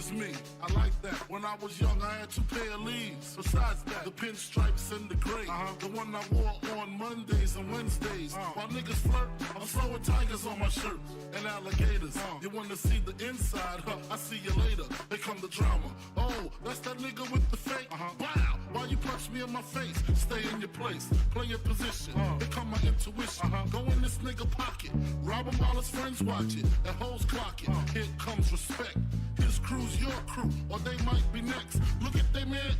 as me. I like that. When I was young, I had 2 pair of leaves. Besides that, the pinstripes and the gray. The one I wore on Mondays and Wednesdays. While niggas flirt, I'm throwing tigers on my shirt and alligators. You wanna see the inside? I see you later. Here come the drama. Oh, that's that nigga with the fake. Wow, why you punch me in my face? Stay in your place, play your position. Here come my intuition. Go in this nigga pocket, rob him while his friends watch it. And hoes clock it. Here comes respect. His crew's your crew, or they might be next. Look at they man,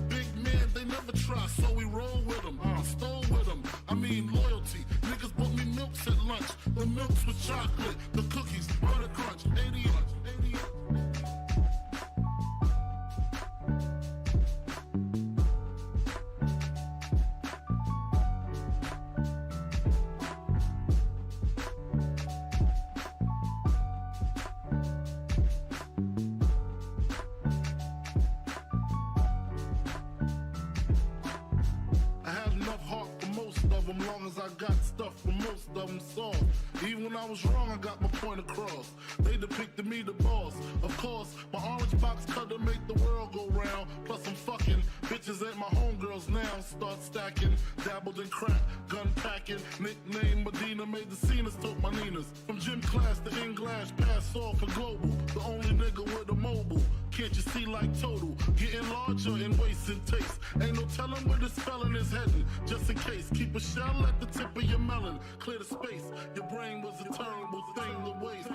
big man, they never try, so we roll with them. Stole with them, I mean loyalty. Niggas bought me milks at lunch. The milks with chocolate, the cookies, butter crunch, 80 long as I got stuff for most of them soft. Even when I was wrong, I got my point across. They depicted me the boss. Of course, my orange box cutter make the world go round. Plus I'm fucking bitches ain't my homegirls now. Start stacking, dabbled in crack, gun packing. Nickname Medina, made the scenes, took my Ninas. From gym class to in-glass, pass off for global. The only nigga with a mobile. Can't you see like total? Getting larger in waist and taste. Ain't no telling where this felon is heading. Just in case, keep a shell at the tip of your melon. Clear the space. Your brain was a terrible thing to waste.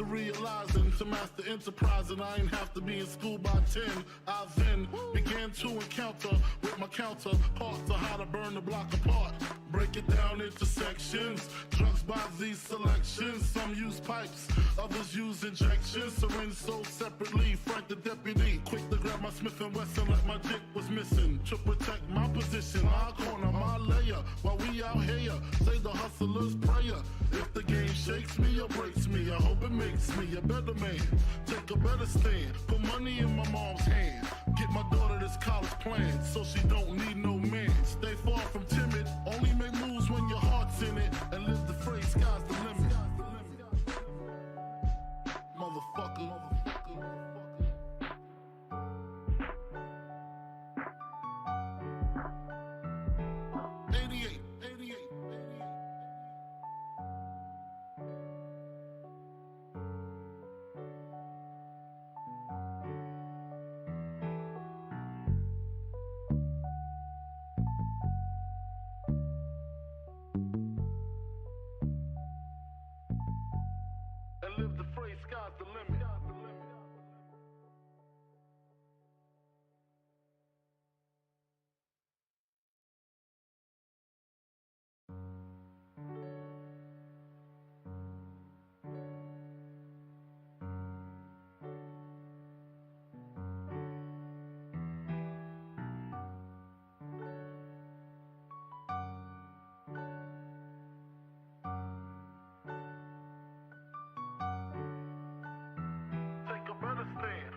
Realizing to master enterprise and I ain't have to be in school by 10. I then began to encounter with my counterparts on how to burn the block apart. Break it down into sections. Drugs by these selections. Some use pipes, others use injections. Syringe sold separately. Frank the deputy, quick to grab my Smith & Wesson like my dick was missing. To protect my position, my corner, my layer. While we out here, say the hustler's prayer. If the game shakes me or breaks me, I hope it makes me a better man. Take a better stand, put money in my mom's hand. Get my daughter this college plan, so she don't need no man. Stay far from timid, only make moves when your heart's in it. And live the phrase, sky's the limit. Motherfucker. 88. And live the phrase, sky's the limit.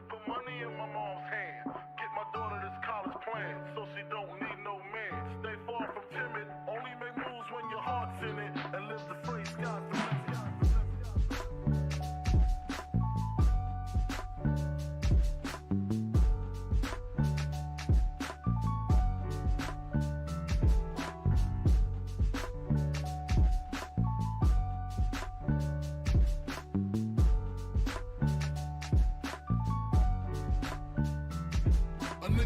Put money in my mom's hand. Get my daughter this college plan, so she don't need no man. Stay far from timid, only make moves when your heart's in it. And live the phrase, sky's the limit.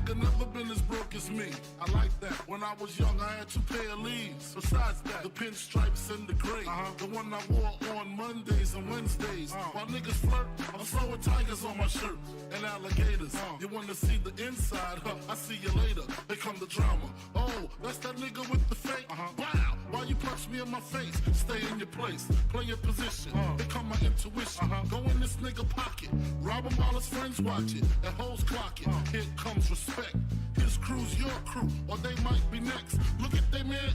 Never been as broke as me. I like that. When I was young, I had 2 pair of leaves. Besides that, the pinstripes and the gray. The one I wore on Mondays and Wednesdays. While niggas flirt, I'm throwing tigers on my shirt and alligators. You wanna see the inside? I see you later. Here come the drama. Oh, that's that nigga with the fake. Wow, why you punch me me in my face, stay in your place, play your position, become my intuition. Go in this nigga pocket, rob him while his friends watch it, and hoes clock it. Here comes respect. His crew's your crew, or they might be next. Look at they man,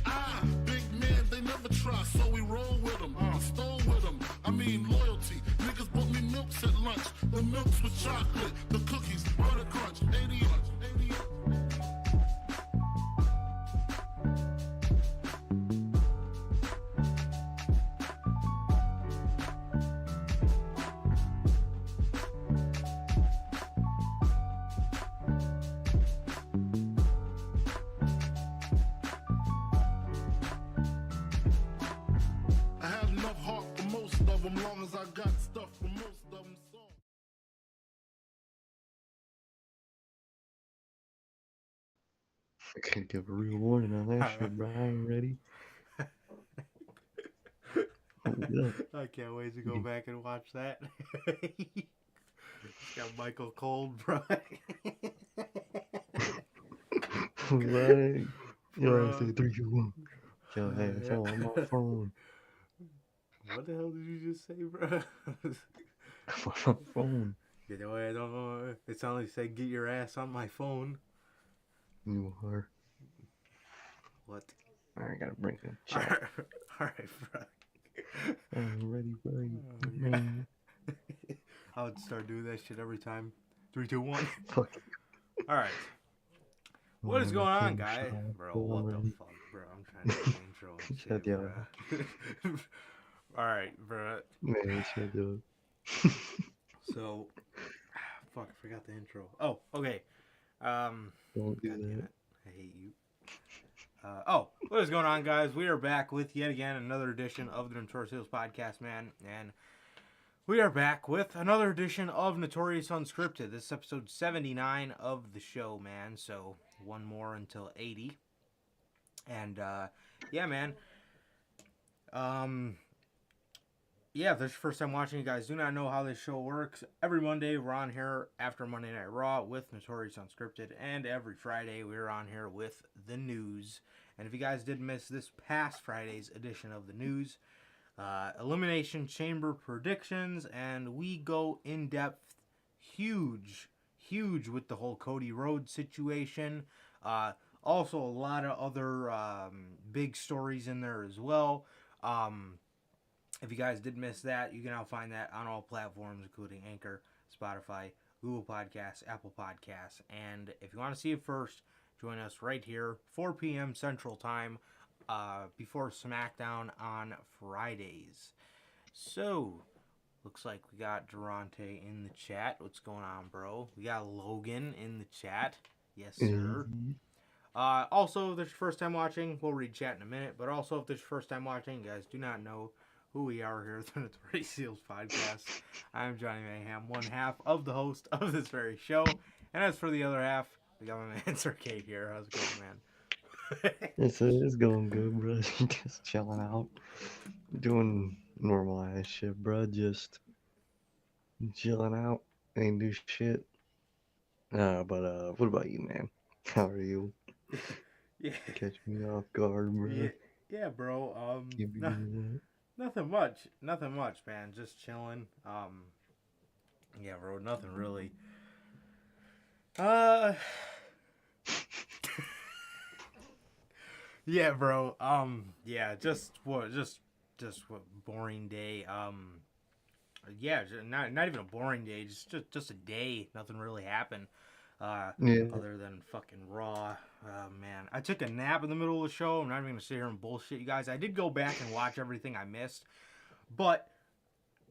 big man, they never try, so we roll with them, stole with them. I mean loyalty. Niggas bought me milks at lunch. The milks with chocolate, the cookies, butter crunch, 80 I had enough heart for most of them, long as I got stuff for most of them. So. I can't give a real warning on that shit, Bryan. Ready? I can't wait to go back and watch that. It's got Michael Cole, bro. Right. Yo, I say 3, 2, 1. Yo, hey, it's all on my phone. What the hell did you just say, bro? On my phone. You know, I don't know. It sounded like you said, get your ass on my phone. You are. What? I gotta bring some chat. Alright, bro. I'm ready, Bryan. Yeah. I would start doing that shit every time. 3, 2, 1. Fuck. Alright. What is going on, guy? Bro, what the fuck, bro? I'm trying to do intro and shit, bro. Alright, bro. Man, shut up. So, fuck, I forgot the intro. Oh, okay. Don't do that. I hate you. What is going on, guys? We are back with yet again another edition of the Notorious podcast, man. And we are back with another edition of Notorious Unscripted. This is episode 79 of the show, man. So, one more until 80. And, yeah, man. Yeah, if this is your first time watching, you guys do not know how this show works. Every Monday, we're on here after Monday Night Raw with Notorious Unscripted. And every Friday, we're on here with the news. And if you guys did miss this past Friday's edition of the news, Elimination Chamber predictions, and we go in-depth, huge with the whole Cody Rhodes situation. Also, a lot of other big stories in there as well. If you guys did miss that, you can now find that on all platforms, including Anchor, Spotify, Google Podcasts, Apple Podcasts. And if you want to see it first, join us right here, 4 p.m. Central Time, before SmackDown on Fridays. So, looks like we got Durante in the chat. What's going on, bro? We got Logan in the chat. Yes, sir. Also, if this is your first time watching, we'll read chat in a minute. But also, if this is your first time watching, you guys do not know who we are here at the Notorious Seals podcast. I'm Johnny Mayhem, one half of the host of this very show. And as for the other half, we got my man Sir Kate here. How's it going, man? It's going good, bro. Just chilling out. Doing normal ass shit, bro. Just chilling out. Ain't do shit. But what about you, man? How are you? Yeah. Catch me off guard, bro. Yeah, bro. Nothing much, man. Just chilling. Yeah, bro. Nothing really. Yeah, bro. Yeah, just what boring day. Yeah, not even a boring day. Just a day. Nothing really happened. Other than fucking Raw. Man, I took a nap in the middle of the show. I'm not even gonna sit here and bullshit you guys. I did go back and watch everything I missed, but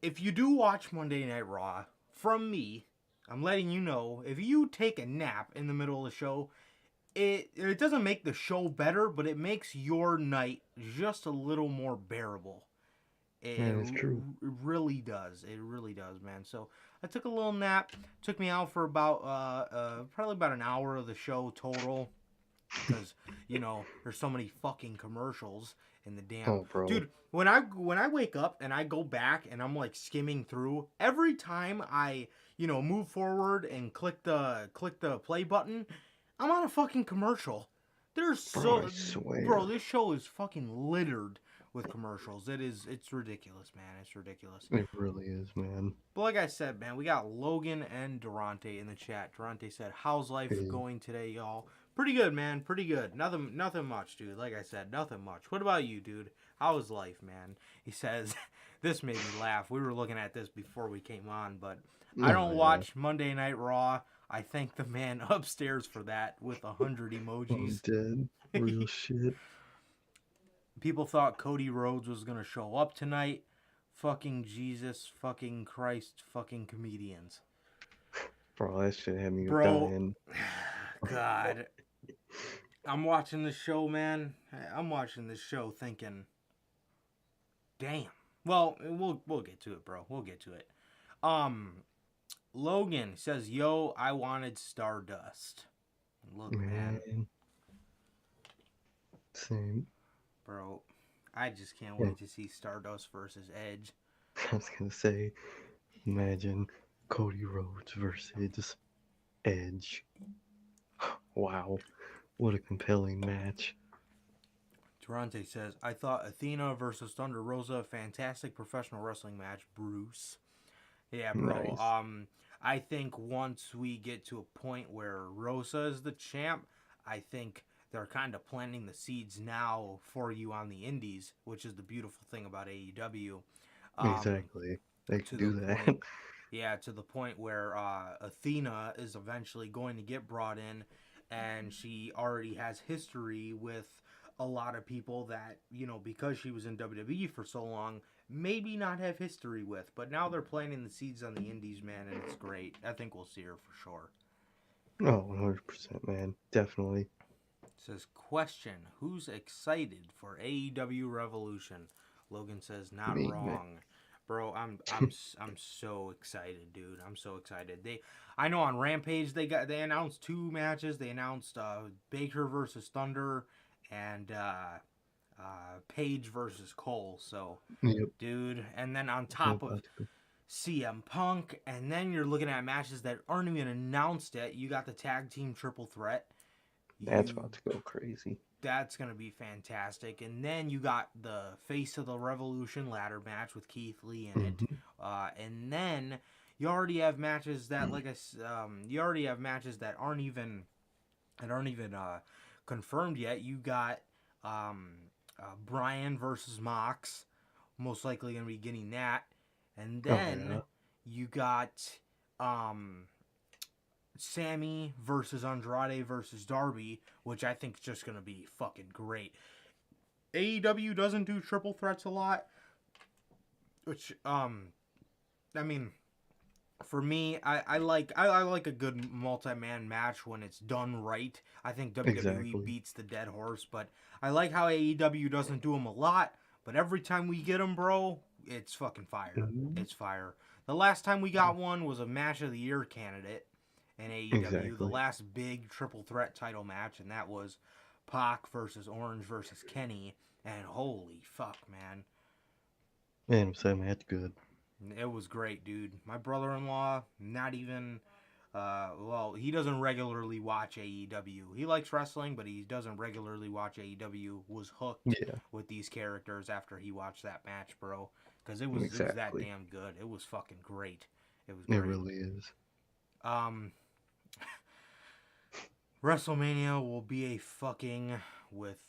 if you do watch Monday Night Raw, from me, I'm letting you know, if you take a nap in the middle of the show, it doesn't make the show better, but it makes your night just a little more bearable. It's true. It really does. It really does, man. So I took a little nap. Took me out for about probably about an hour of the show total, because you know there's so many fucking commercials in the damn. Oh, bro. Dude, when I wake up and I go back and I'm like skimming through, every time I move forward and click the play button, I'm on a fucking commercial. There's Bro, I swear. bro, this show is fucking littered with commercials. It's ridiculous, man. It's ridiculous. It really is, man. But like I said, man, we got Logan and Durante in the chat. Durante said, "How's life going today, y'all?" Pretty good, man. Pretty good. Nothing much, dude. Like I said, nothing much. What about you, dude? How is life, man? He says, this made me laugh. We were looking at this before we came on, but I don't watch Monday Night Raw. I thank the man upstairs for that with 100 emojis. I'm dead. Real shit. People thought Cody Rhodes was going to show up tonight. Fucking Jesus, fucking Christ, fucking comedians. Bro, that shit had me dying. God. I'm watching this show, man. I'm watching this show thinking, damn. Well, we'll get to it, bro. We'll get to it. Logan says, "Yo, I wanted Stardust." Look, man. Same. Bro, I just can't wait to see Stardust versus Edge. I was gonna say, imagine Cody Rhodes versus Edge. Wow, what a compelling match. Durante says, "I thought Athena versus Thunder Rosa, fantastic professional wrestling match, Bruce." Yeah, bro. Nice. I think once we get to a point where Rosa is the champ, I think they're kind of planting the seeds now for you on the indies, which is the beautiful thing about AEW. Exactly. They can do that. Point, yeah, to the point where Athena is eventually going to get brought in, and she already has history with a lot of people that, you know, because she was in WWE for so long, maybe not have history with. But now they're planting the seeds on the indies, man, and it's great. I think we'll see her for sure. Oh, 100%, man. Definitely. It says, question, who's excited for AEW Revolution? Logan says, not Me, wrong. man. Bro, I'm so excited, dude. I'm so excited. I know on Rampage they announced 2 matches. They announced Baker versus Thunder and Page versus Cole. So, Yep. dude, and then on top of CM Punk, and then you're looking at matches that aren't even announced yet. You got the tag team triple threat. That's about to go crazy. That's going to be fantastic. And then you got the Face of the Revolution ladder match with Keith Lee in it. And then you already have matches that, you already have matches that aren't even confirmed yet. You got Bryan versus Mox, most likely going to be getting that. And then you got Sammy versus Andrade versus Darby, which I think is just going to be fucking great. AEW doesn't do triple threats a lot, which, I mean, for me, I like a good multi-man match when it's done right. I think WWE beats the dead horse, but I like how AEW doesn't do them a lot, but every time we get them, bro, it's fucking fire. It's fire. The last time we got one was a match of the year candidate in AEW, the last big triple threat title match, and that was Pac versus Orange versus Kenny, and holy fuck, man. Man, was that match good? It was great, dude. My brother-in-law, not even, he doesn't regularly watch AEW. He likes wrestling, but he doesn't regularly watch AEW, was hooked with these characters after he watched that match, bro, because it was that damn good. It was fucking great. It was great. It really is. WrestleMania will be a fucking with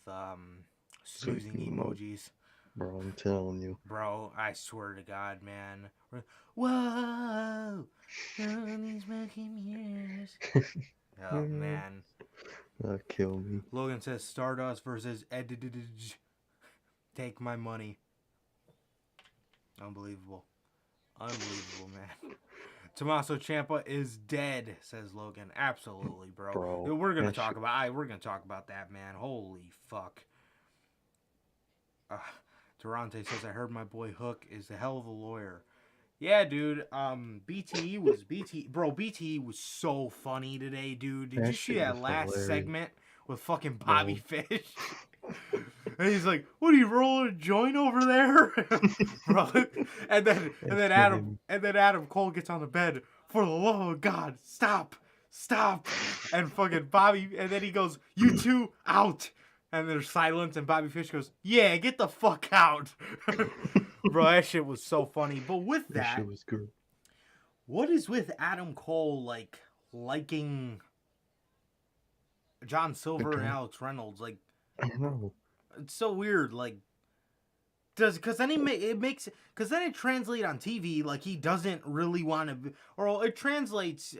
snoozing emojis. Bro, I'm telling you. Bro, I swear to God, man. Whoa! All these fucking years. Oh, man. That'll kill me. Logan says Stardust versus Edge. Take my money. Unbelievable. Unbelievable, man. Tommaso Ciampa is dead, says Logan. Absolutely, bro. We're gonna talk about that, man. Holy fuck. Durante says, I heard my boy Hook is a hell of a lawyer. Yeah, dude. BTE was so funny today, dude. Did you see that last segment with fucking Bobby Fish? And he's like, "What are you rolling a joint over there?" Bro. And then Adam Cole gets on the bed. For the love of God, stop. And fucking Bobby, and then he goes, "You two out." And there's silence, and Bobby Fish goes, "Yeah, get the fuck out." Bro, that shit was so funny. But with That that, shit was good. what is with Adam Cole, like, liking John Silver and Okay. Alex Reynolds? Like, I don't know. it's so weird. Like, because then because then it translates on TV like he doesn't really want to, or it translates,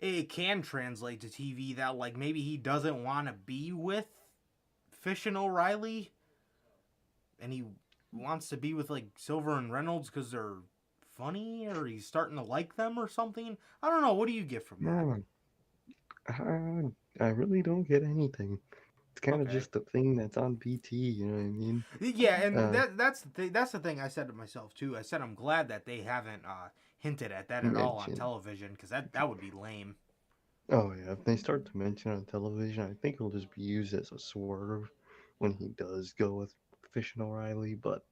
it can translate to TV that, like, maybe he doesn't want to be with Fish and O'Reilly, and he wants to be with, like, Silver and Reynolds because they're funny, or he's starting to like them or something. I don't know. What do you get from that? No, I really don't get anything. It's kind of Okay. just a thing that's on BT, you know what I mean? Yeah, and Uh, that's the thing I said to myself too. I said I'm glad that they haven't hinted at that at all on mention. television, because that would be lame. Oh yeah, if they start to mention on television, I think it'll just be used as a swerve when he does go with Fish and O'Reilly, but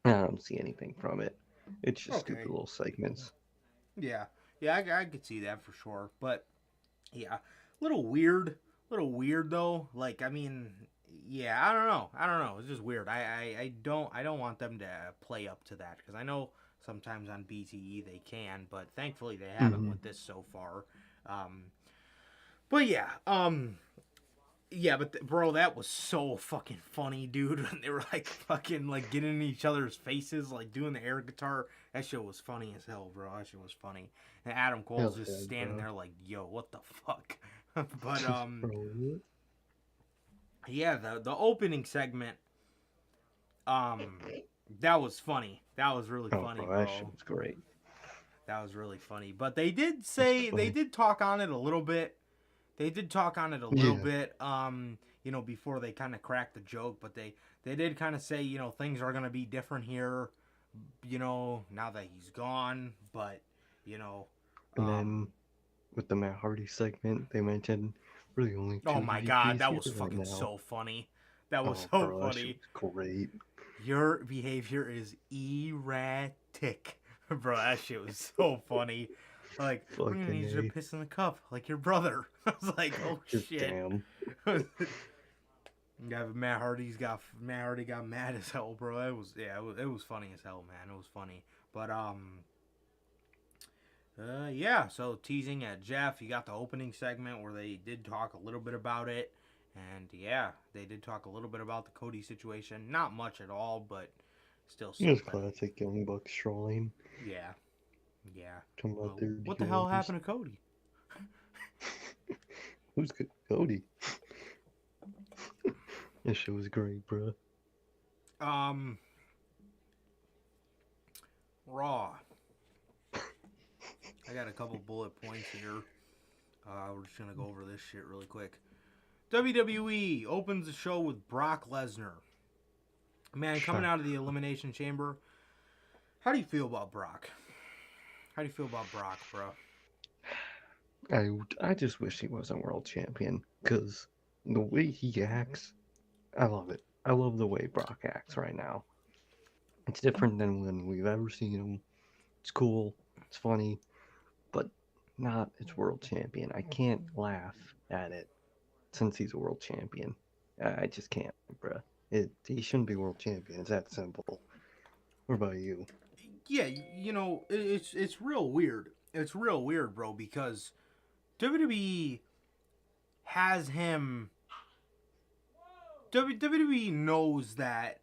I don't see anything from it. It's just stupid Okay. little segments. Yeah, yeah, I could see that for sure. But yeah, little weird though. Like, I mean, yeah, I don't know. It's just weird. I don't want them to play up to that, because I know sometimes on BTE they can, but thankfully they haven't Hmm. with this so far. Um, but yeah, yeah, but bro, that was so fucking funny, dude. When they were like fucking like getting in each other's faces, like doing the air guitar. That shit was funny as hell, bro. That shit was funny. And Adam Cole's Hell just yeah, standing bro. there like, yo, what the fuck? But Bro, yeah, the opening segment, um, that was funny. That was really oh, funny, bro, that shit bro. was great. That was really funny. But they did It's say, they funny. did talk on it a little bit. They did talk on it a little Yeah, bit, you know, before they kind of cracked the joke. But they did kind of say, you know, things are gonna be different here, you know, now that he's gone. But, you know, and then with the Matt Hardy segment, they mentioned really only oh two my god, DDPs that here was right fucking now. so funny. That was Oh, so bro, that shit funny. was great. Your behavior is erratic. Bro, that shit was so funny. Like, I'm gonna Fucking need you to A. piss in the cup like your brother. I was like, oh shit. Damn. Yeah, but Matt Hardy got mad as hell, bro. It was funny as hell, man. It was funny. But yeah, so teasing at Jeff, you got the opening segment where they did talk a little bit about it. And yeah, they did talk a little bit about the Cody situation. Not much at all, but still It was something. classic Young Bucks trolling. Yeah. Yeah. Talking about Well, their what the hell divorce. happened to Cody? Who's good? Cody. This shit was great, bro. Raw. I got a couple bullet points here. We're just gonna go over this shit really quick. WWE opens the show with Brock Lesnar. Man, coming out of the Elimination Chamber, how do you feel about Brock? How do you feel about Brock, bro? I just wish he wasn't world champion, because the way he acts, I love it. I love the way Brock acts right now. It's different than when we've ever seen him. It's cool, it's funny, but not as world champion. I can't laugh at it since he's a world champion. I just can't, bruh. He shouldn't be world champion. It's that simple. What about you? Yeah, you know, it's real weird. It's real weird, bro, because WWE has him. WWE knows that,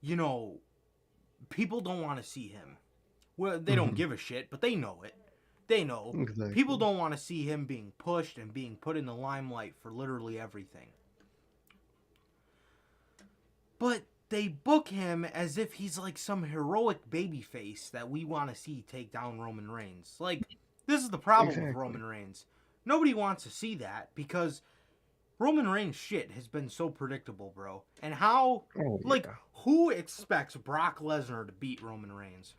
you know, people don't want to see him. Well, they don't give a shit, but they know it. They know. Exactly. People don't want to see him being pushed and being put in the limelight for literally everything. But they book him as if he's like some heroic babyface that we want to see take down Roman Reigns. Like, this is the problem with Roman Reigns. Nobody wants to see that because Roman Reigns shit has been so predictable, bro. And how, who expects Brock Lesnar to beat Roman Reigns?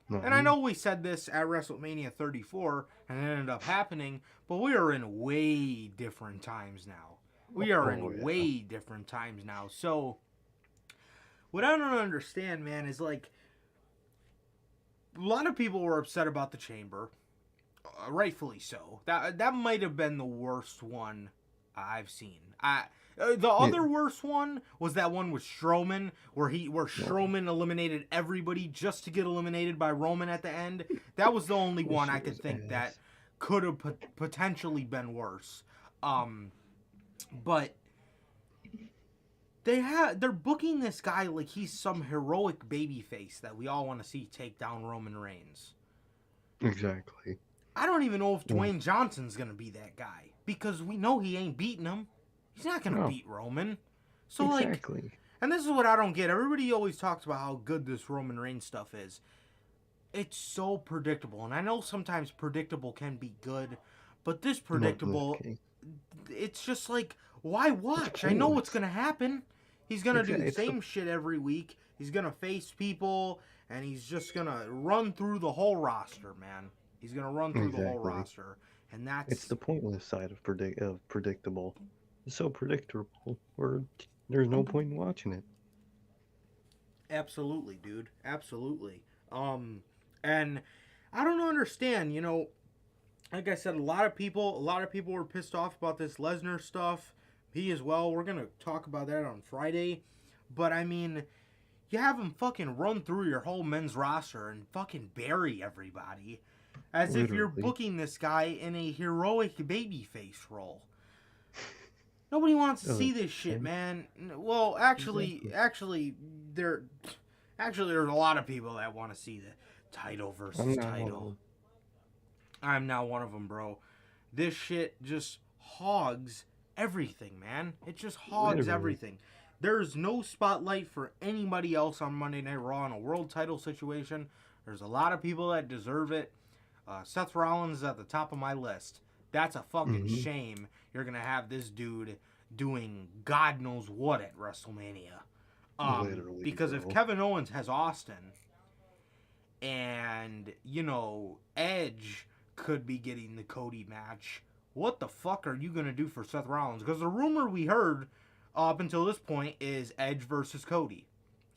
No. And I know we said this at WrestleMania 34 and it ended up happening, but we are in way different times now. We are in way different times now. So, what I don't understand, man, is like, a lot of people were upset about the Chamber. Rightfully so. That might have been the worst one I've seen. The other worst one was that one with Strowman, where Strowman eliminated everybody just to get eliminated by Roman at the end. That was the only one I could think that could have potentially been worse. But they're booking this guy like he's some heroic babyface that we all want to see take down Roman Reigns. Exactly. I don't even know if Dwayne Johnson's gonna be that guy, because we know he ain't beating him. He's not gonna beat Roman. So exactly. And this is what I don't get. Everybody always talks about how good this Roman Reigns stuff is. It's so predictable, and I know sometimes predictable can be good, but this predictable, it's just like, why watch? I know what's gonna happen. He's gonna do the same shit every week. He's gonna face people, and he's just gonna run through the whole roster, man. He's gonna run through the whole roster, and it's the pointless side of predictable. It's so predictable, where there's no point in watching it. Absolutely, dude. Absolutely. And I don't understand. Like I said, a lot of people were pissed off about this Lesnar stuff. Me as well. We're gonna talk about that on Friday. But I mean, you have him fucking run through your whole men's roster and fucking bury everybody, as if you're booking this guy in a heroic babyface role. Nobody wants to see this shit, man. Well, actually, there's a lot of people that want to see the title versus title. I'm not one of them, bro. This shit just hogs everything, man. It just hogs everything. There's no spotlight for anybody else on Monday Night Raw in a world title situation. There's a lot of people that deserve it. Seth Rollins is at the top of my list. That's a fucking shame. You're going to have this dude doing God knows what at WrestleMania. Because if Kevin Owens has Austin, and, Edge could be getting the Cody match, what the fuck are you going to do for Seth Rollins? Because the rumor we heard up until this point is Edge versus Cody.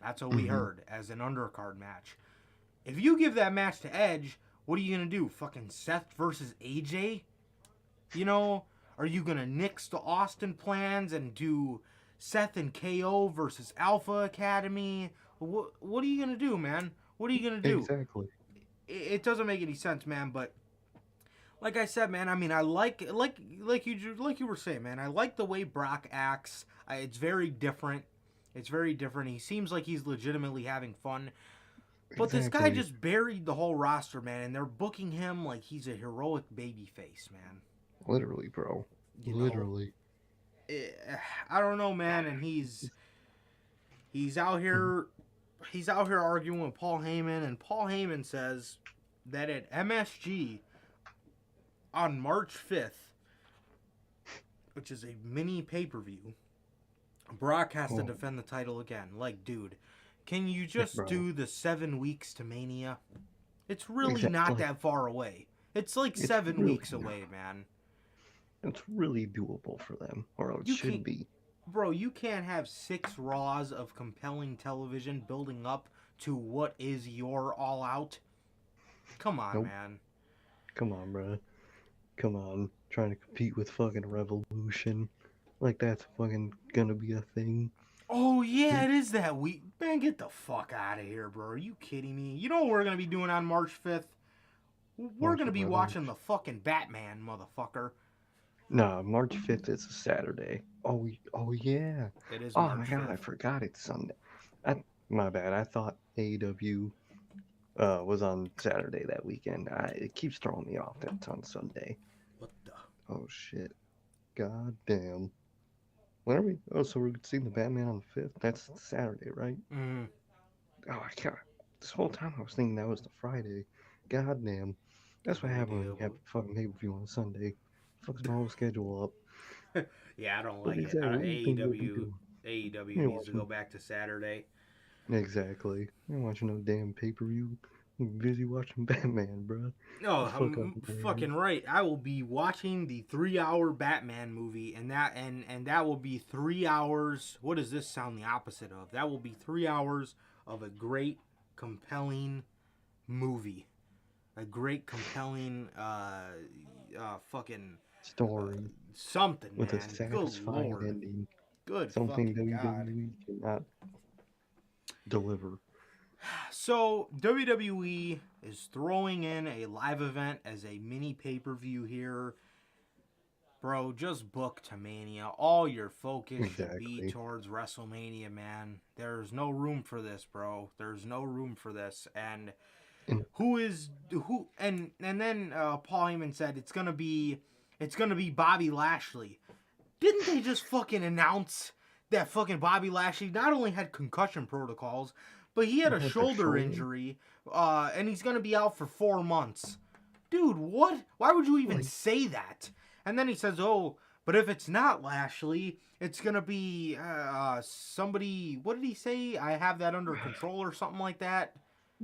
That's what we heard as an undercard match. If you give that match to Edge, what are you going to do? Fucking Seth versus AJ? Are you going to nix the Austin plans and do Seth and KO versus Alpha Academy? What are you going to do, man? What are you going to do? Exactly. It doesn't make any sense, man, but like I said, man, I mean, I like you were saying, man, I like the way Brock acts. It's very different. He seems like he's legitimately having fun. But this guy just buried the whole roster, man, and they're booking him like he's a heroic babyface, man. Literally, bro. Literally. I don't know, man, and he's out here arguing with Paul Heyman, and Paul Heyman says that at MSG on March 5th, which is a mini pay-per-view, Brock has to defend the title again. Like, dude, can you just do the 7 weeks to Mania? It's really not that far away. It's like 7 weeks away, man. It's really doable for them, or it should be. Bro, you can't have 6 Raws of compelling television building up to what is your All Out. Come on, man. Come on, bro. Come on. Trying to compete with fucking Revolution. Like that's fucking gonna be a thing. Oh, yeah, it is that week. Man, get the fuck out of here, bro. Are you kidding me? You know what we're gonna be doing on March 5th? We're gonna be watching the fucking Batman, motherfucker. No, March 5th is a Saturday. Oh yeah. It is Oh March my god, 5th. I forgot it's Sunday. My bad. I thought AEW was on Saturday that weekend. It keeps throwing me off that it's on Sunday. What the? Oh shit. God damn. When are we? Oh, so we're seeing the Batman on the 5th? That's Saturday, right? Mm-hmm. Oh, I can't. This whole time I was thinking that was the Friday. God damn. That's what happens when you have a fucking pay-per-view on Sunday. Fucks my whole schedule up. Yeah, I don't like it. AEW needs to go back to Saturday. Exactly. I'm watching no damn pay-per-view. I'm busy watching Batman, bro. No, I'm fucking right. I will be watching the 3-hour Batman movie, and that will be 3 hours. What does this sound the opposite of? That will be 3 hours of a great, compelling movie. A great, compelling, fucking story something, with a man. Good satisfying lord. ending. Good Something fucking god. WWE cannot deliver. So WWE is throwing in a live event as a mini pay-per-view here. Bro, just book to Mania. All your focus should be Exactly. towards WrestleMania, man. There's no room for this, bro. There's no room for this. And And and then Paul Heyman said it's gonna be Bobby Lashley. Didn't they just fucking announce that fucking Bobby Lashley not only had concussion protocols, but he had a what, the shoulder injury, and he's gonna be out for 4 months. Dude, what? Why would you even say that? And then he says, "Oh, but if it's not Lashley, it's gonna be somebody." What did he say? I have that under control or something like that.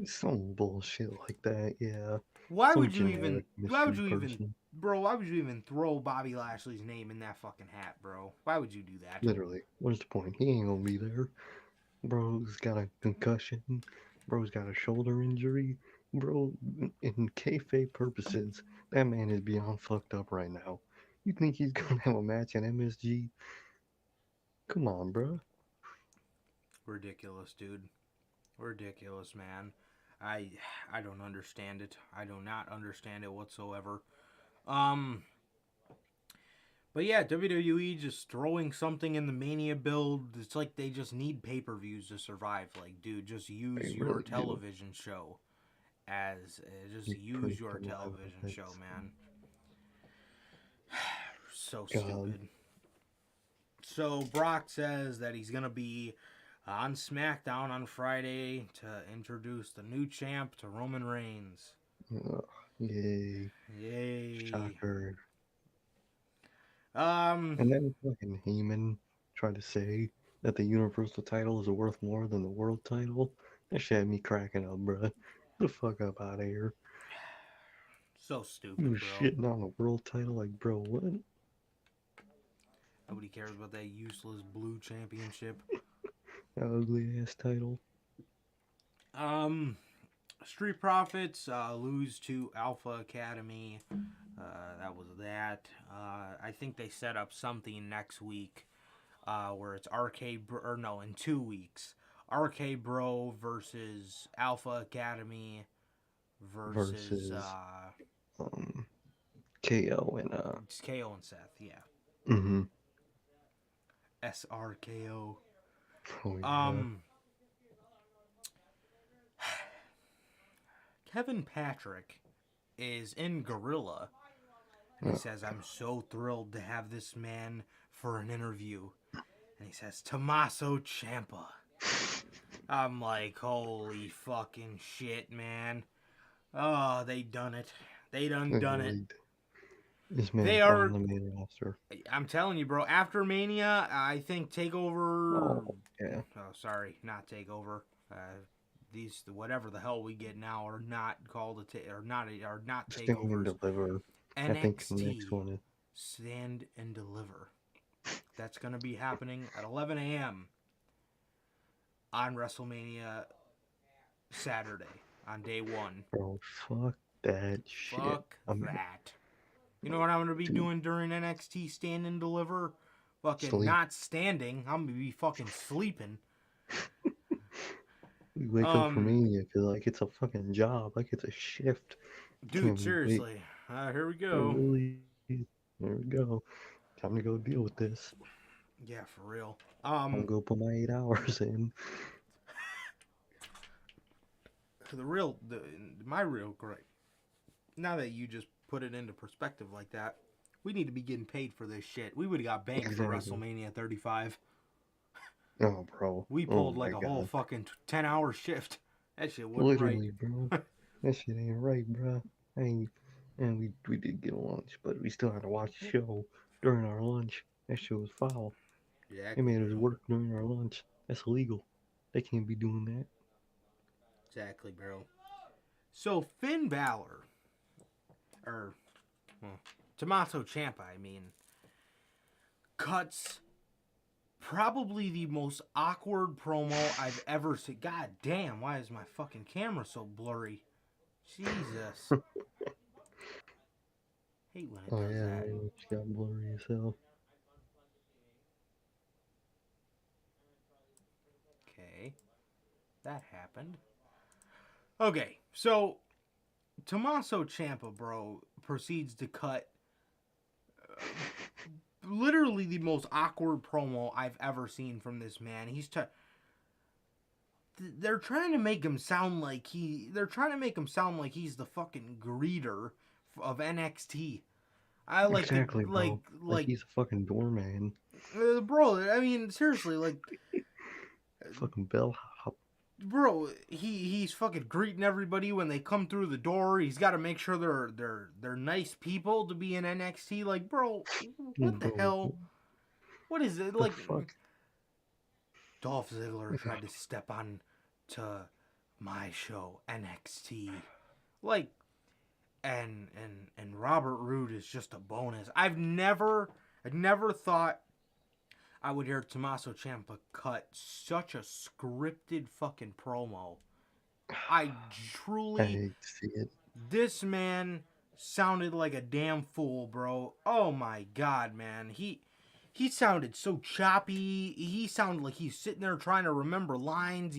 Some bullshit like that, yeah. Why Some would you even? generic Why would mystery you even, person. bro? Why would you even throw Bobby Lashley's name in that fucking hat, bro? Why would you do that? Literally. What's the point? He ain't gonna be there. Bro's got a concussion. Bro's got a shoulder injury. Bro, in kayfabe purposes, that man is beyond fucked up right now. You think he's gonna have a match at MSG? Come on, bro. Ridiculous, dude. Ridiculous, man. I don't understand it. I do not understand it whatsoever. But yeah, WWE just throwing something in the Mania build. It's like they just need pay-per-views to survive. Like, dude, just use They your really do. television show as just They use print your them live television events. show, man. So God. stupid. So Brock says that he's gonna be on SmackDown on Friday to introduce the new champ to Roman Reigns. Yay. Yay. Shocker. And then fucking Heyman tried to say that the Universal title is worth more than the world title. That shit had me cracking up, bruh. Get the fuck up out of here. So stupid, You bro. shitting on the world title? Like, bro, what? Nobody cares about that useless blue championship. That ugly ass title. Street Profits lose to Alpha Academy. That was that. I think they set up something next week where it's in 2 weeks. RK Bro versus Alpha Academy versus KO and it's KO and Seth, yeah. Mm-hmm. SRKO. Oh, yeah. Kevin Patrick is in Gorilla, and he says, "I'm so thrilled to have this man for an interview." And he says, "Tommaso Ciampa." I'm like, holy fucking shit, man. Oh, they done it. They done it. This man They is are on the main roster. I'm telling you, bro, after Mania, I think TakeOver... Oh, yeah. Oh, sorry, not TakeOver. These, whatever the hell we get now, are not called not Stand and TakeOvers. Deliver. I think the next NXT one is... Stand and Deliver. That's going to be happening at 11 a.m. on WrestleMania Saturday, on day 1. Bro, fuck that shit. Fuck that. You know what I'm going to be doing during NXT Stand and Deliver? Fucking Sleep. not standing. I'm going to be fucking sleeping. We wake up for Mania, feel like it's a fucking job, like it's a shift. Dude, seriously. Here we go. Really, here we go. Time to go deal with this. Yeah, for real. I'm gonna go put my 8 hours in. My real gripe. Now that you just put it into perspective like that, we need to be getting paid for this shit. We would have got banked for WrestleMania 35. Oh, bro. We pulled like a whole fucking 10-hour shift. That shit wasn't Literally, right. bro. That shit ain't right, bro. And we did get lunch, but we still had to watch the show during our lunch. That shit was foul. Yeah, They made us work during our lunch. That's illegal. They can't be doing that. Exactly, bro. So Finn Balor, Tommaso Ciampa, I mean, cuts probably the most awkward promo I've ever seen. God damn, why is my fucking camera so blurry? Jesus. Hate when it Oh does yeah, that. it just got blurry as hell. Okay, that happened. Okay, so Tommaso Ciampa, bro, proceeds to cut literally the most awkward promo I've ever seen from this man. They're trying to make him sound like they're trying to make him sound like he's the fucking greeter of NXT. I like the Exactly, bro. Like like he's a fucking doorman. bro, I mean seriously, like Fucking bellhop. bro, he's fucking greeting everybody when they come through the door. He's got to make sure they're nice people to be in NXT. Like, bro, what the Bro, hell? What is it the like? fuck? Dolph Ziggler tried to step on to my show NXT, like, and Robert Roode is just a bonus. I never thought I would hear Tommaso Ciampa cut such a scripted fucking promo. I I truly, hate to see it. this man sounded like a damn fool, bro. Oh my god, man. He sounded so choppy. He sounded like he's sitting there trying to remember lines.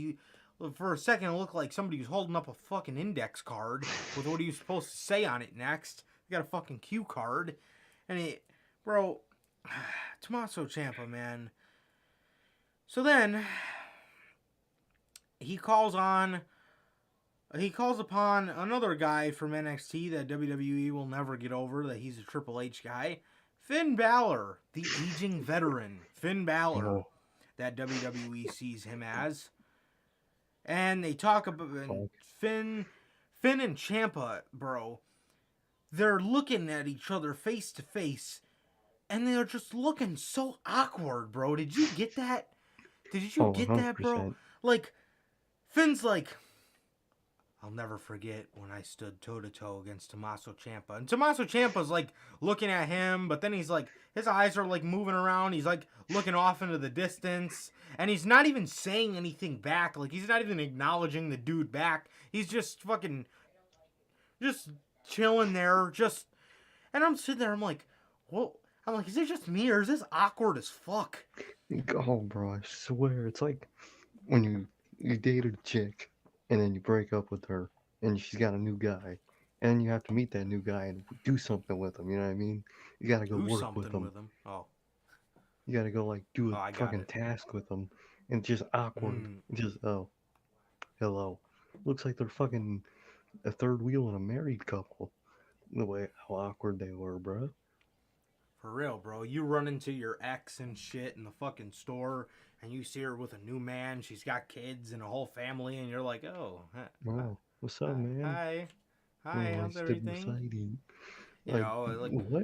For a second, it looked like somebody was holding up a fucking index card with what he was supposed to say on it next. He got a fucking cue card. And bro, Tommaso Ciampa, man. So then, he calls upon another guy from NXT that WWE will never get over, that he's a Triple H guy. Finn Balor, the aging veteran. Finn Balor, Oh, that WWE sees him as. And they talk about fuck. Finn and Ciampa, bro. They're looking at each other face to face, and they're just looking so awkward, bro. Did you get that? Did you Oh, get that, bro? 100%. Like, Finn's like, I'll never forget when I stood toe-to-toe against Tommaso Ciampa. And Tommaso Ciampa's like looking at him, but then he's like, his eyes are like moving around. He's like looking off into the distance. And he's not even saying anything back. Like, he's not even acknowledging the dude back. He's just fucking, just chilling there. And I'm sitting there, I'm like, whoa. I'm like, is it just me or is this awkward as fuck? Oh, bro, I swear. It's like when you dated a chick and then you break up with her and she's got a new guy. And you have to meet that new guy and do something with him, you know what I mean? You gotta go Do work with something him. with him. Oh, You gotta go like do a I got fucking it. task with them, and it's just awkward. Just oh, hello. Looks like they're fucking a third wheel in a married couple. The way how awkward they were, bro. For real, bro. You run into your ex and shit in the fucking store, and you see her with a new man. She's got kids and a whole family, and you're like, oh, Oh, what's up, man? hi, Oh, hi, I how's stood everything? beside you. You Like know, like, what?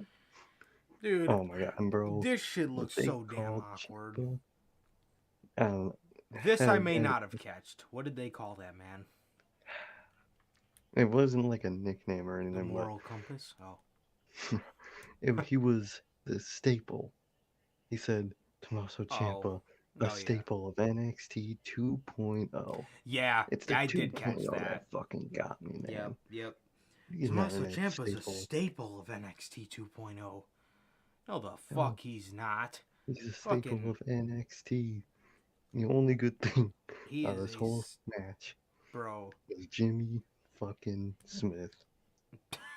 dude, Oh my god, bro. this shit What looks they so damn called awkward. Ciampa? I don't know. This I And, may and not have catched. What did they call that, man? it wasn't like a nickname or The anything, moral compass? Oh. but he was the staple. He said Tommaso Ciampa, a Oh, staple of NXT 2.0. yeah. It's Yeah, the I did catch 2.0 that. that fucking got me, man. Yep. He's not Tommaso an Ciampa's a staple. staple of NXT 2.0. No, the No, fuck he's not. he's a staple Fucking, of NXT. The only good thing he out of is this whole match bro. is Jimmy fucking Smith.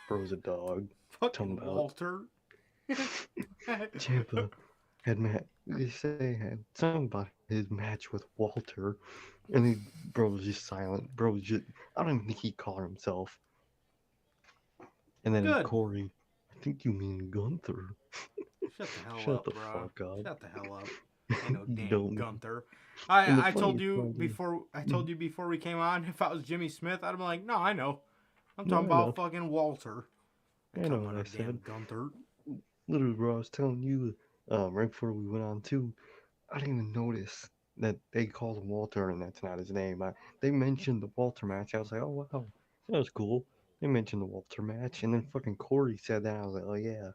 Bro's a dog. Fucking Talking about Walter. Ciampa they say had something about his match with Walter, and bro was just silent. Bro was just, I don't even think he called himself. And then Good. Corey, I think you mean Gunther. Shut the hell Shut up, the bro. fuck up. Shut the hell up. Ain't no You damn don't. Gunther. And the I told funniest you part is, before we came on, if I was Jimmy Smith, I'd be like, no, I know. I'm no, talking I know. about fucking Walter. I know what I said. Gunther. Literally, bro, I was telling you, right before we went on too, I didn't even notice that they called him Walter and that's not his name. They mentioned the Walter match. I was like, oh wow, that was cool. They mentioned the Walter match, and then fucking Corey said that. I was like, oh yeah,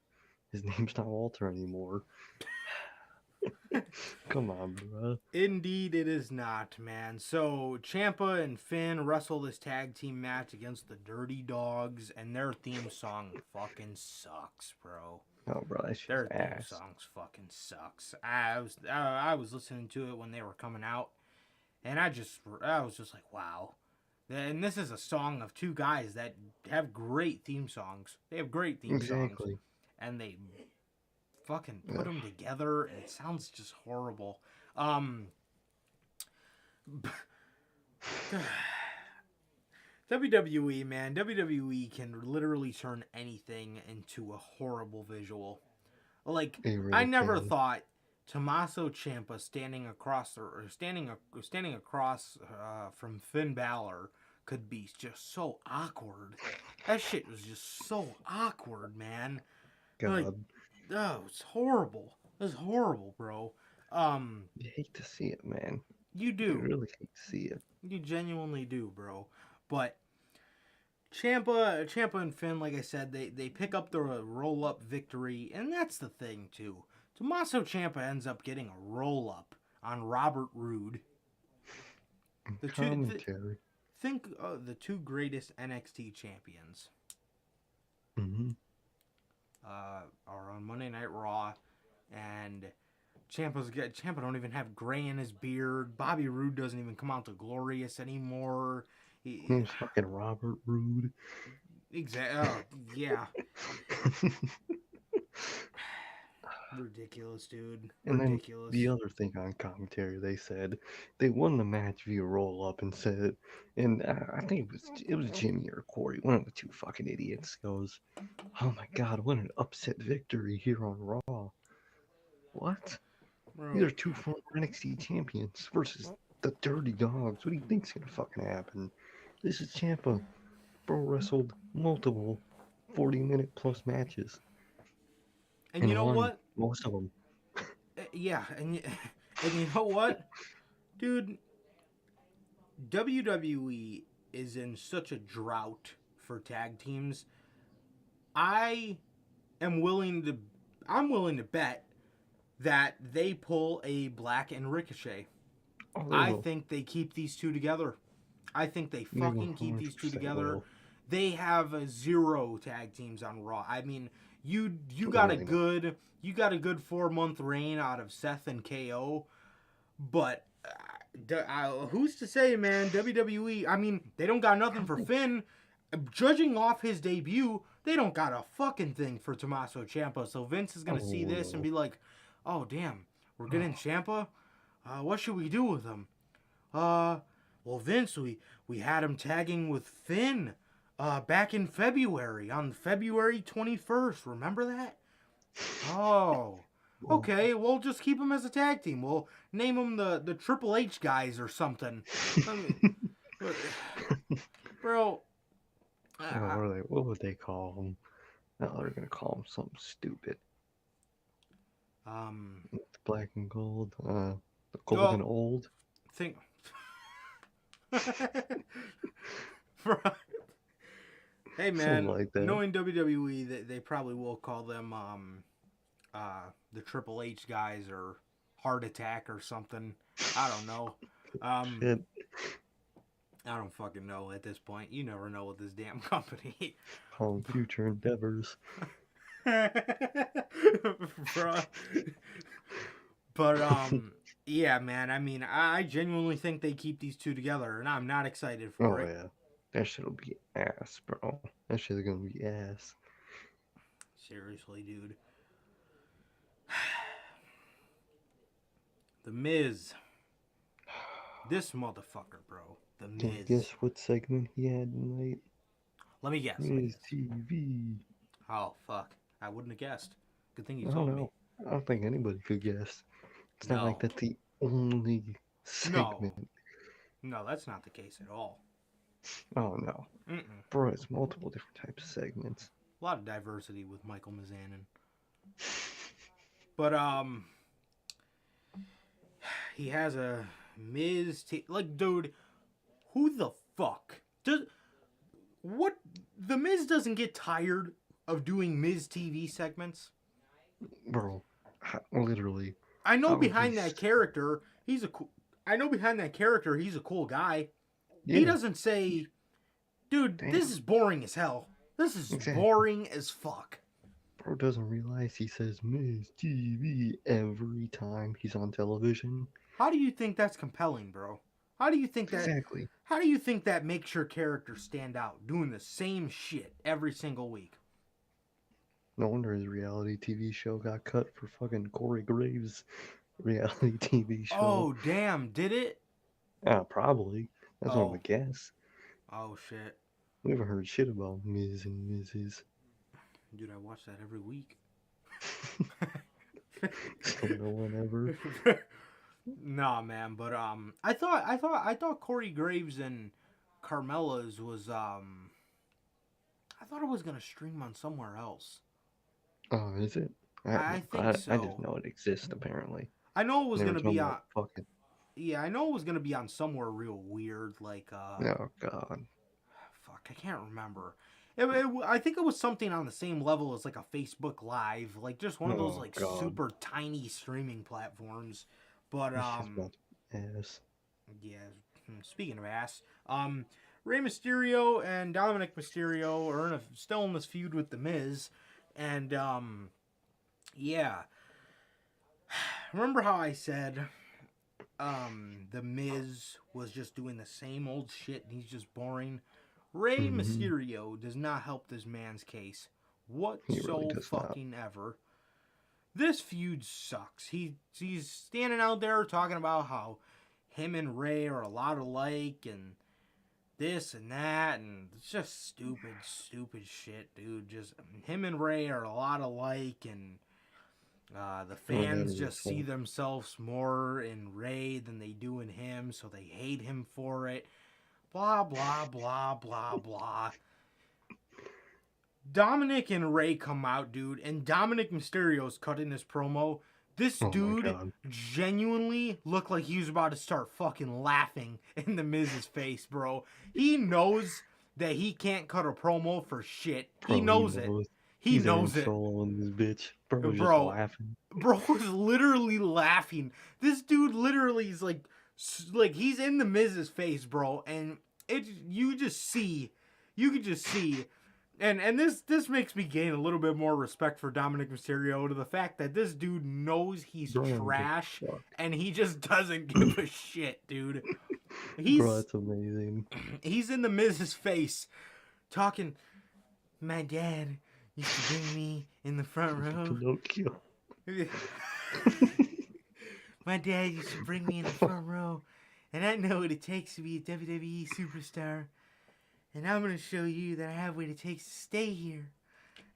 his name's not Walter anymore. Come on, bro. Indeed, it is not, man. So, Ciampa and Finn wrestle this tag team match against the Dirty Dogs, and their theme song fucking sucks, bro. Oh, bro, that shit's Their theme ass. songs fucking sucks. I was listening to it when they were coming out, and I was just like, wow. And this is a song of two guys that have great theme songs. They have great theme songs, Exactly. and they fucking put them together, and it sounds just horrible. WWE, man, WWE can literally turn anything into a horrible visual. Like, They really I never can. thought Tommaso Ciampa standing across from Finn Balor could be just so awkward. That shit was just so awkward, man. God, Like, oh, it's horrible. It's horrible, bro. you hate to see it, man. You You do. really hate to see it. You genuinely do, bro. But Ciampa and Finn, like I said, they pick up the roll-up victory, and that's the thing, too. Tommaso Ciampa ends up getting a roll-up on Robert Roode. Commentary. Think of the two greatest NXT champions Mm-hmm. are on Monday Night Raw, and Ciampa don't even have gray in his beard. Bobby Roode doesn't even come out to Glorious anymore. Name's fucking Robert Roode. Exactly. Yeah. Ridiculous, dude. And Ridiculous. then the other thing on commentary, they said they won the match via roll up and said, and I think it was Jimmy or Corey, one of the two fucking idiots, goes, "Oh my god, what an upset victory here on Raw." What? Bro, These are two former NXT champions versus the Dirty Dogs. What do you think's gonna fucking happen? This is Ciampa. Bro wrestled multiple 40-minute plus matches. and you know won what? Most of them. Yeah, and you know what? Dude, WWE is in such a drought for tag teams. I'm willing to bet that they pull a Black and Ricochet. Oh, I think they keep these two together. I think they fucking keep these two 100% together. will. They have 0 tag teams on Raw. I mean, you Really got a not. good 4-month reign out of Seth and KO, but who's to say, man? WWE. I mean, they don't got nothing for Finn. Judging off his debut, they don't got a fucking thing for Tommaso Ciampa. So Vince is gonna see this and be like, "Oh damn, we're getting Ciampa. What should we do with him? Well, Vince, we had him tagging with Finn back in February, on February 21st. Remember that? Oh, okay. We'll just keep him as a tag team. We'll name him the Triple H guys or something." I mean, bro. What would they call him? No, they're gonna call him something stupid. The black and gold. The gold and old. Think. Bro. Hey man, Something like that. knowing WWE, they probably will call them the Triple H guys or Heart Attack or something. I don't know. Shit. I don't fucking know at this point. You never know with this damn company. Call him future endeavors. Bruh. But yeah, man. I mean, I genuinely think they keep these two together, and I'm not excited for Oh it. yeah, that shit'll be ass, bro. That shit's gonna be ass. Seriously, dude. The Miz. This motherfucker, bro. The Can you Miz. guess what segment he had tonight? Let me guess. Miz TV. Oh, fuck. I wouldn't have guessed. Good thing I you don't told me. know. I don't think anybody could guess. It's not like No. that's the only segment. No, that's not the case at all. Oh no, Mm-mm. bro, it's multiple different types of segments. A lot of diversity with Michael Mizanin. But, he has a Miz... like, dude, who the fuck does... What... The Miz doesn't get tired of doing Miz TV segments? Bro, literally. I know Oh, behind that character, he's a cool guy. Yeah, He doesn't say, dude, damn. this is boring as hell. This is Exactly. boring as fuck. Bro doesn't realize he says Miss TV every time he's on television. How do you think that's compelling, bro? How do you think Exactly. that makes your character stand out, doing the same shit every single week? No wonder his reality TV show got cut for fucking Corey Graves' reality TV show. Oh, damn, did it? Probably. That's what I would guess. Oh, shit. We haven't heard shit about Ms. and Mrs. Dude, I watch that every week. So no one ever. Nah, man, but I thought Corey Graves and Carmella's was I thought it was gonna stream on somewhere else. Oh, is it? I think I so. just know it exists apparently. I know it was They were gonna be talking on. about fucking. Yeah, I know it was gonna be on somewhere real weird, like Oh god. fuck, I can't remember. I think it was something on the same level as like a Facebook Live, like just one of those Oh, like God. super tiny streaming platforms. But It's just about ass. yeah, speaking of ass, Rey Mysterio and Dominic Mysterio are still in this feud with The Miz, and yeah. Remember how I said The Miz was just doing the same old shit and he's just boring? Rey Mysterio does not help this man's case whatsoever. This feud sucks. He's standing out there talking about how him and Rey are a lot alike and this and that, and it's just stupid shit, dude. Just him and Rey are a lot alike, and the fans just see themselves more in Rey than they do in him, so they hate him for it. Blah, blah, blah, blah, blah. Dominic and Rey come out, dude, and Dominic Mysterio's cutting this promo. This dude genuinely looked like he was about to start fucking laughing in The Miz's face, bro. He knows that he can't cut a promo for shit. He knows it. He knows it. On this bitch. Bro, just laughing. Bro was literally laughing. This dude literally is like he's in The Miz's face, bro, and you could just see, and this makes me gain a little bit more respect for Dominic Mysterio to the fact that this dude knows he's trash and he just doesn't give a shit, dude. Bro, that's amazing. He's in The Miz's face, talking. My dad used to bring me in the front row. Pinocchio. My dad used to bring me in the front row, and I know what it takes to be a WWE superstar. And I'm going to show you that I have what it takes to stay here.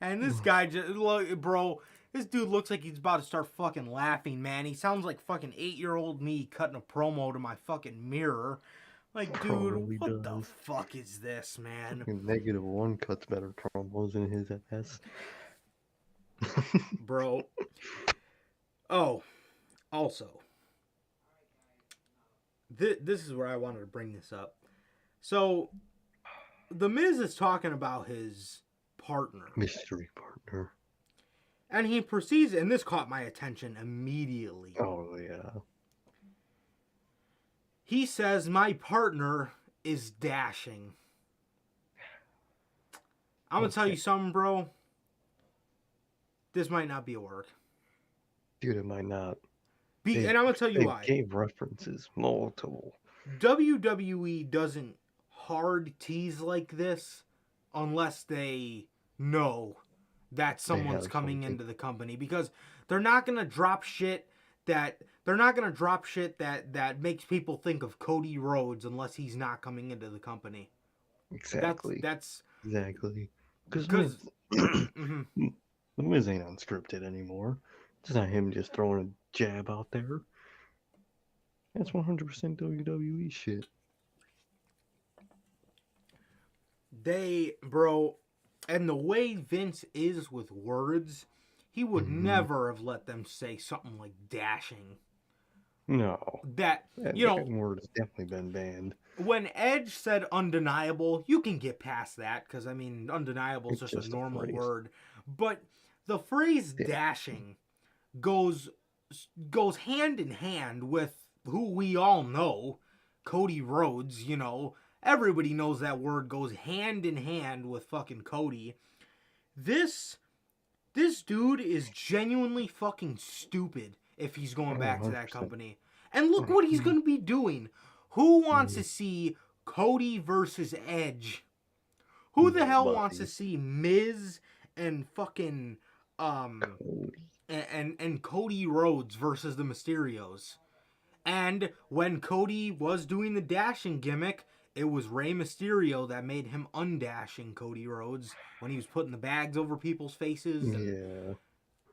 And this guy just, look, bro, this dude looks like he's about to start fucking laughing, man. He sounds like fucking 8-year-old me cutting a promo to my fucking mirror. Like, dude, Probably what does. the fuck is this, man? Fucking -1 cuts better promos than his ass. Bro. Oh, also, this is where I wanted to bring this up. So, The Miz is talking about his partner. Mystery partner. And he proceeds, and this caught my attention immediately. Oh, yeah. He says, my partner is dashing. I'm going to tell you something, bro. This might not be a work. Dude, it might not. And I'm going to tell you why. They gave references, multiple. WWE doesn't hard tease like this unless they know that someone's coming into the company, because they're not going to drop shit that makes people think of Cody Rhodes unless he's not coming into the company. Exactly. That's exactly. Because The Miz ain't unscripted anymore. It's not him just throwing a jab out there. That's 100% WWE shit. Bro, and the way Vince is with words, he would never have let them say something like dashing. No. That word has definitely been banned. When Edge said undeniable, you can get past that, because, I mean, undeniable is just a normal word. But the phrase dashing goes goes hand in hand with who we all know, Cody Rhodes. You know, everybody knows that word goes hand in hand with fucking Cody. This dude is genuinely fucking stupid if he's going back to that 100%. company. And look what he's going to be doing. Who wants to see Cody versus Edge? Who the hell wants to see Miz and fucking and Cody Rhodes versus the Mysterios? And when Cody was doing the dashing gimmick, it was Rey Mysterio that made him undashing Cody Rhodes when he was putting the bags over people's faces. Yeah.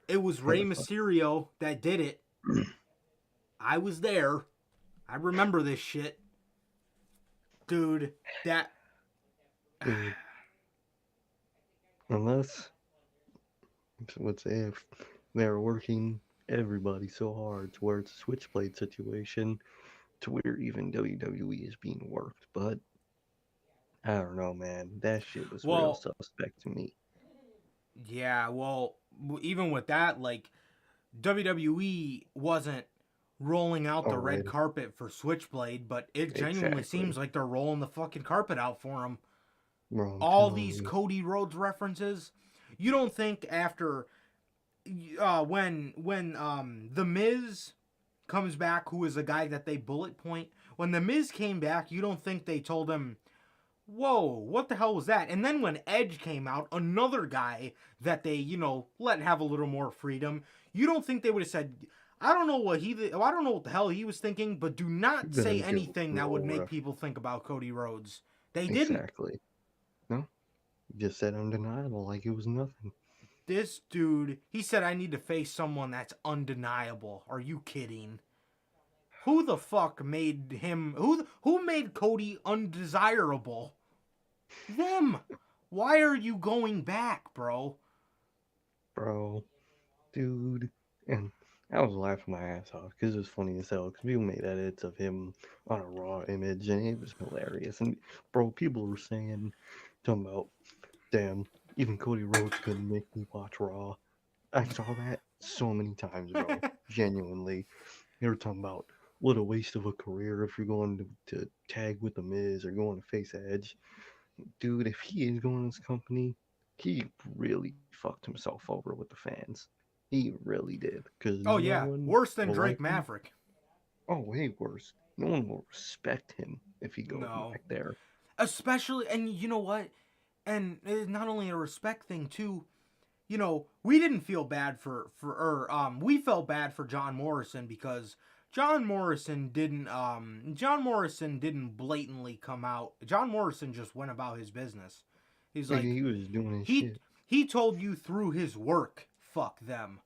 It was Rey Mysterio that did it. I was there. I remember this shit. Dude, that... Dude. Unless, let's say if they're working everybody so hard to where it's a switchblade situation to where even WWE is being worked, but I don't know, man. That shit was real suspect to me. Yeah, well, even with that, like, WWE wasn't rolling out the red carpet for Switchblade, but it genuinely seems like they're rolling the fucking carpet out for him. Bro, all these Cody Rhodes references. You don't think after when the Miz comes back, who is a guy that they bullet point, when the Miz came back, you don't think they told him, whoa, what the hell was that? And then when Edge came out, another guy that they, let have a little more freedom, you don't think they would have said, I don't know what the hell he was thinking, but do not say anything that would make people think about Cody Rhodes. They didn't. Exactly. No, just said undeniable like it was nothing. This dude, he said, I need to face someone that's undeniable. Are you kidding? Who the fuck made him, who made Cody undesirable? Them. Why are you going back, bro? Bro, dude, and I was laughing my ass off because it was funny as hell because people made edits of him on a Raw image and it was hilarious. And bro, people were saying, talking about, damn, even Cody Rhodes couldn't make me watch Raw. I saw that so many times, bro. Genuinely. They were talking about what a waste of a career if you're going to tag with The Miz or going to face Edge. Dude, if he is going to this company, he really fucked himself over with the fans. He really did. Cause worse than Drake Maverick. Oh, way worse. No one will respect him if he goes back there. Especially, and you know what? And it's not only a respect thing too. We didn't feel bad we felt bad for John Morrison because John Morrison didn't blatantly come out. John Morrison just went about his business. He's like, he was doing his shit. He told you through his work, fuck them.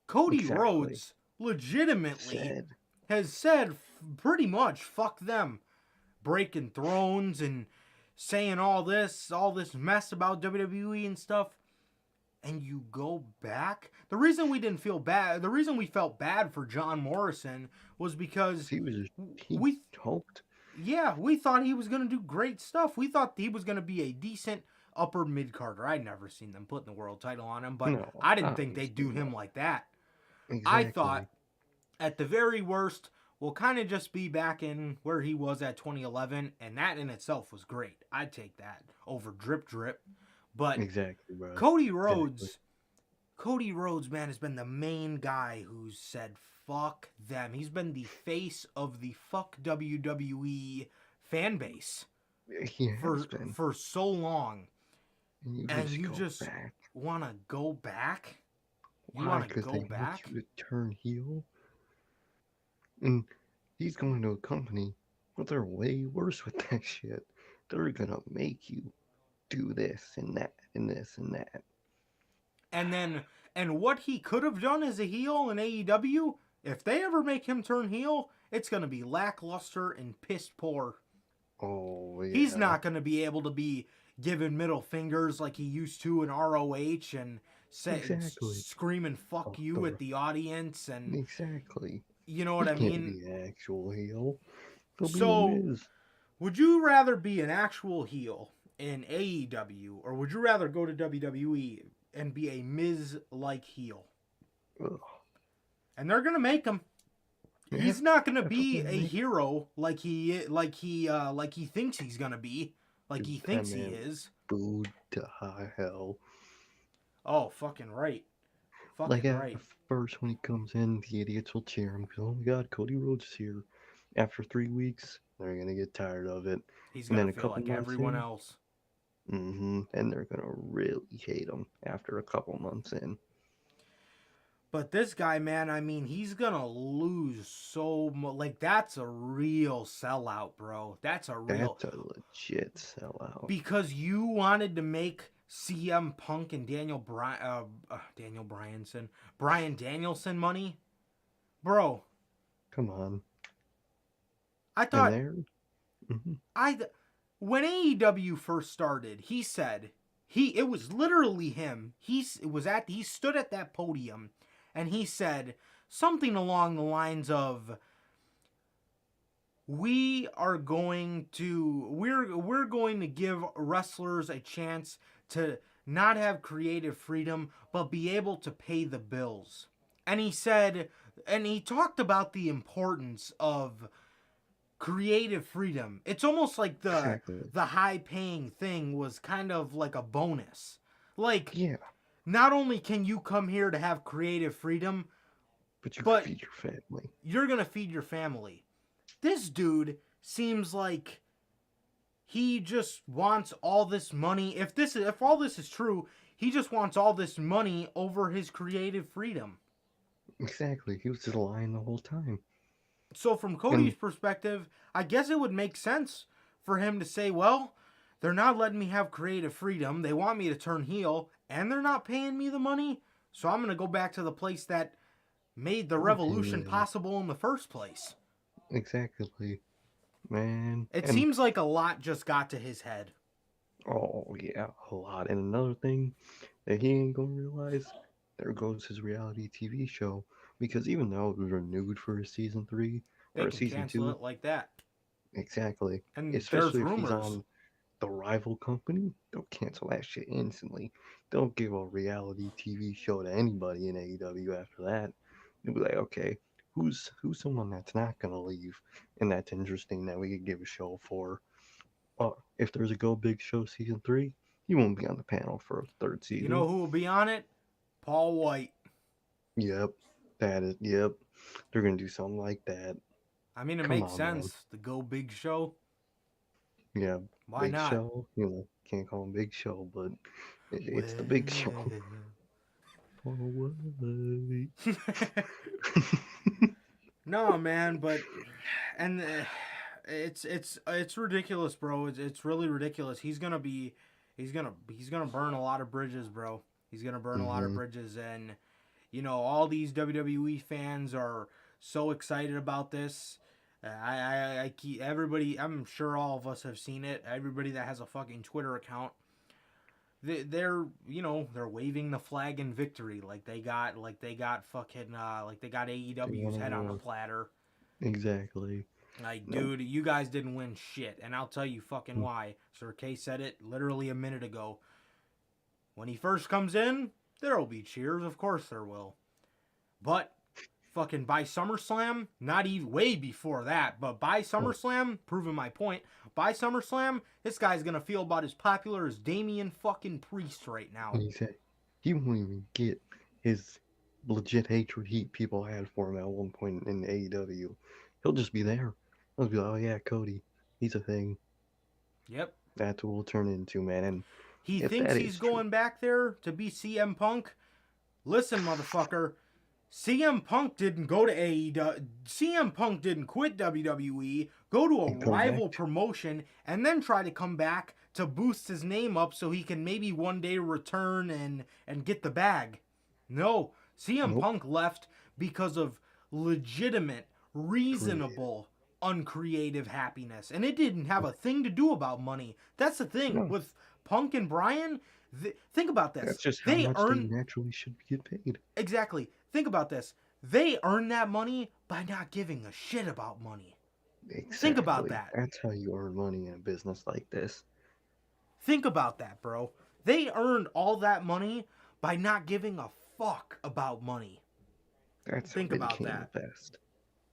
Cody Rhodes legitimately has said pretty much fuck them, breaking thrones and saying all this mess about WWE and stuff. And you go back? The reason we felt bad for John Morrison was because we hoped. Yeah, we thought he was going to do great stuff. We thought he was going to be a decent upper mid-carder. I'd never seen them putting the world title on him, but I didn't think they'd do him like that. Exactly. I thought, at the very worst, we'll kind of just be back in where he was at 2011, and that in itself was great. I'd take that over Drip Drip. But exactly, bro. Cody Rhodes, man, has been the main guy who's said fuck them. He's been the face of the fuck WWE fan base for so long. And you just want to go back? You want to go back? Want you to turn heel? And he's going to a company, but they're way worse with that shit. They're going to make you do this and that and this and that. And what he could have done as a heel in AEW, if they ever make him turn heel, it's going to be lackluster and piss poor. Oh, yeah. He's not going to be able to be giving middle fingers like he used to in ROH and screaming fuck you at the audience. And exactly. You know what I mean? Can't be an actual heel. So, would you rather be an actual heel in AEW, or would you rather go to WWE and be a Miz-like heel? Ugh. And they're gonna make him. Yeah, He's not gonna that's what be they a make. hero like he thinks he's gonna be, like he That thinks he man is. booed to high hell. Oh, fucking right, Like fucking at right. first when he comes in, the idiots will cheer him because, oh my God, Cody Rhodes is here. After 3 weeks, they're gonna get tired of it, He's and gonna then a feel couple like months everyone in, else. and they're gonna really hate him after a couple months in. But this guy, man, I mean, he's gonna lose so much. Like, that's a real sellout, bro. That's a real. That's a legit sellout. Because you wanted to make CM Punk and Bryan Danielson money, bro. Come on. I And thought there, mhm, when AEW first started, he said it was literally him. He stood at that podium, and he said something along the lines of, we're going to give wrestlers a chance to not have creative freedom but be able to pay the bills. And he talked about the importance of creative freedom. It's almost like the exactly. high paying thing was kind of like a bonus. Like, Yeah, not only can you come here to have creative freedom, but you but feed your family. you're going to feed your family. This dude seems like he just wants all this money. If all this is true, he just wants all this money over his creative freedom. Exactly. He was just lying the whole time. So from Cody's And perspective, I guess it would make sense for him to say, well, they're not letting me have creative freedom. They want me to turn heel, and they're not paying me the money. So I'm going to go back to the place that made the revolution possible in the first place. exactly, man. It And seems like a lot just got to his head. oh yeah, a lot. And another thing that he ain't gonna realize, there goes his reality TV show. Because even though it was renewed for a season 3 They or a can season cancel 2, it like that. exactly. And there's Especially if he's rumors. on the rival company, they'll cancel that shit instantly. They'll give a reality TV show to anybody in AEW after that. They'll be like, okay, who's someone that's not gonna leave and that's interesting that we could give a show for? If there's a Go Big Show season 3, he won't be on the panel for a third You season. know who will be on it? Paul White. Yep, yep. They're gonna do something like that. I mean, it Come makes on, sense. man. The Go Big Show. Yeah, Why Big not? Show. Can't call him Big Show, but it's the Big Show. Oh, wait. No, man, but and it's ridiculous, bro. It's really ridiculous. He's gonna burn a lot of bridges, bro. He's gonna burn a lot of bridges, and all these WWE fans are so excited about this. I keep everybody. I'm sure all of us have seen it. Everybody that has a fucking Twitter account, they're waving the flag in victory, like they got AEW's head on a platter. Exactly. Like, Nope. dude, you guys didn't win shit, and I'll tell you fucking why. Sir K said it literally a minute ago. When he first comes in, there'll be cheers, of course there will. But fucking by SummerSlam, not even way before that, but by SummerSlam, proving my point, by SummerSlam, this guy's gonna feel about as popular as Damian fucking Priest right now. He won't even get his legit hatred heat people had for him at one point in AEW. He'll just be there. He'll be like, oh yeah, Cody, he's a thing. Yep. That's what we'll turn into, man. And he thinks he's going back there to be CM Punk. Listen, motherfucker. CM Punk didn't go to AEW. CM Punk didn't quit WWE, go to a rival promotion, and then try to come back to boost his name up so he can maybe one day return and get the bag. No, CM Punk left because of legitimate, reasonable, uncreative happiness. And it didn't have a thing to do about money. That's the thing. With Punk and Bryan, think about this. That's just how much they naturally should get paid. Exactly. Think about this. They earn that money by not giving a shit about money. Exactly. Think about that. That's how you earn money in a business like this. Think about that, bro. They earned all that money by not giving a fuck about money. That's how Think they about became that. the best.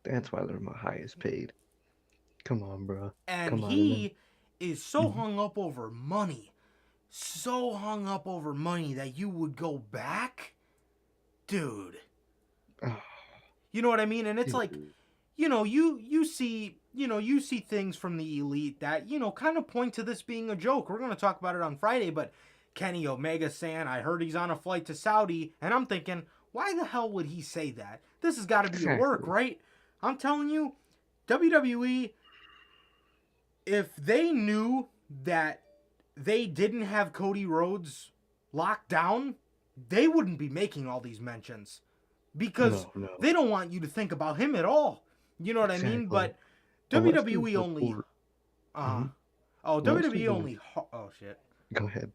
That's why they're my highest paid. Come on, bro. And Come on, and then he is so hung up over money. So hung up over money that you would go back? Dude. oh, You know what I mean? And it's like, dude. you see things from the elite that, kind of point to this being a joke. We're going to talk about it on Friday, but Kenny Omega saying, I heard he's on a flight to Saudi, and I'm thinking, why the hell would he say that? This has got to be a work, Exactly. right? I'm telling you, WWE, if they knew that they didn't have Cody Rhodes locked down, they wouldn't be making all these mentions because No, no. they don't want you to think about him at all. You know what I mean? Exactly. But Unless there's WWE only. report. Uh, hmm Unless WWE there's a only. Oh shit. Go ahead.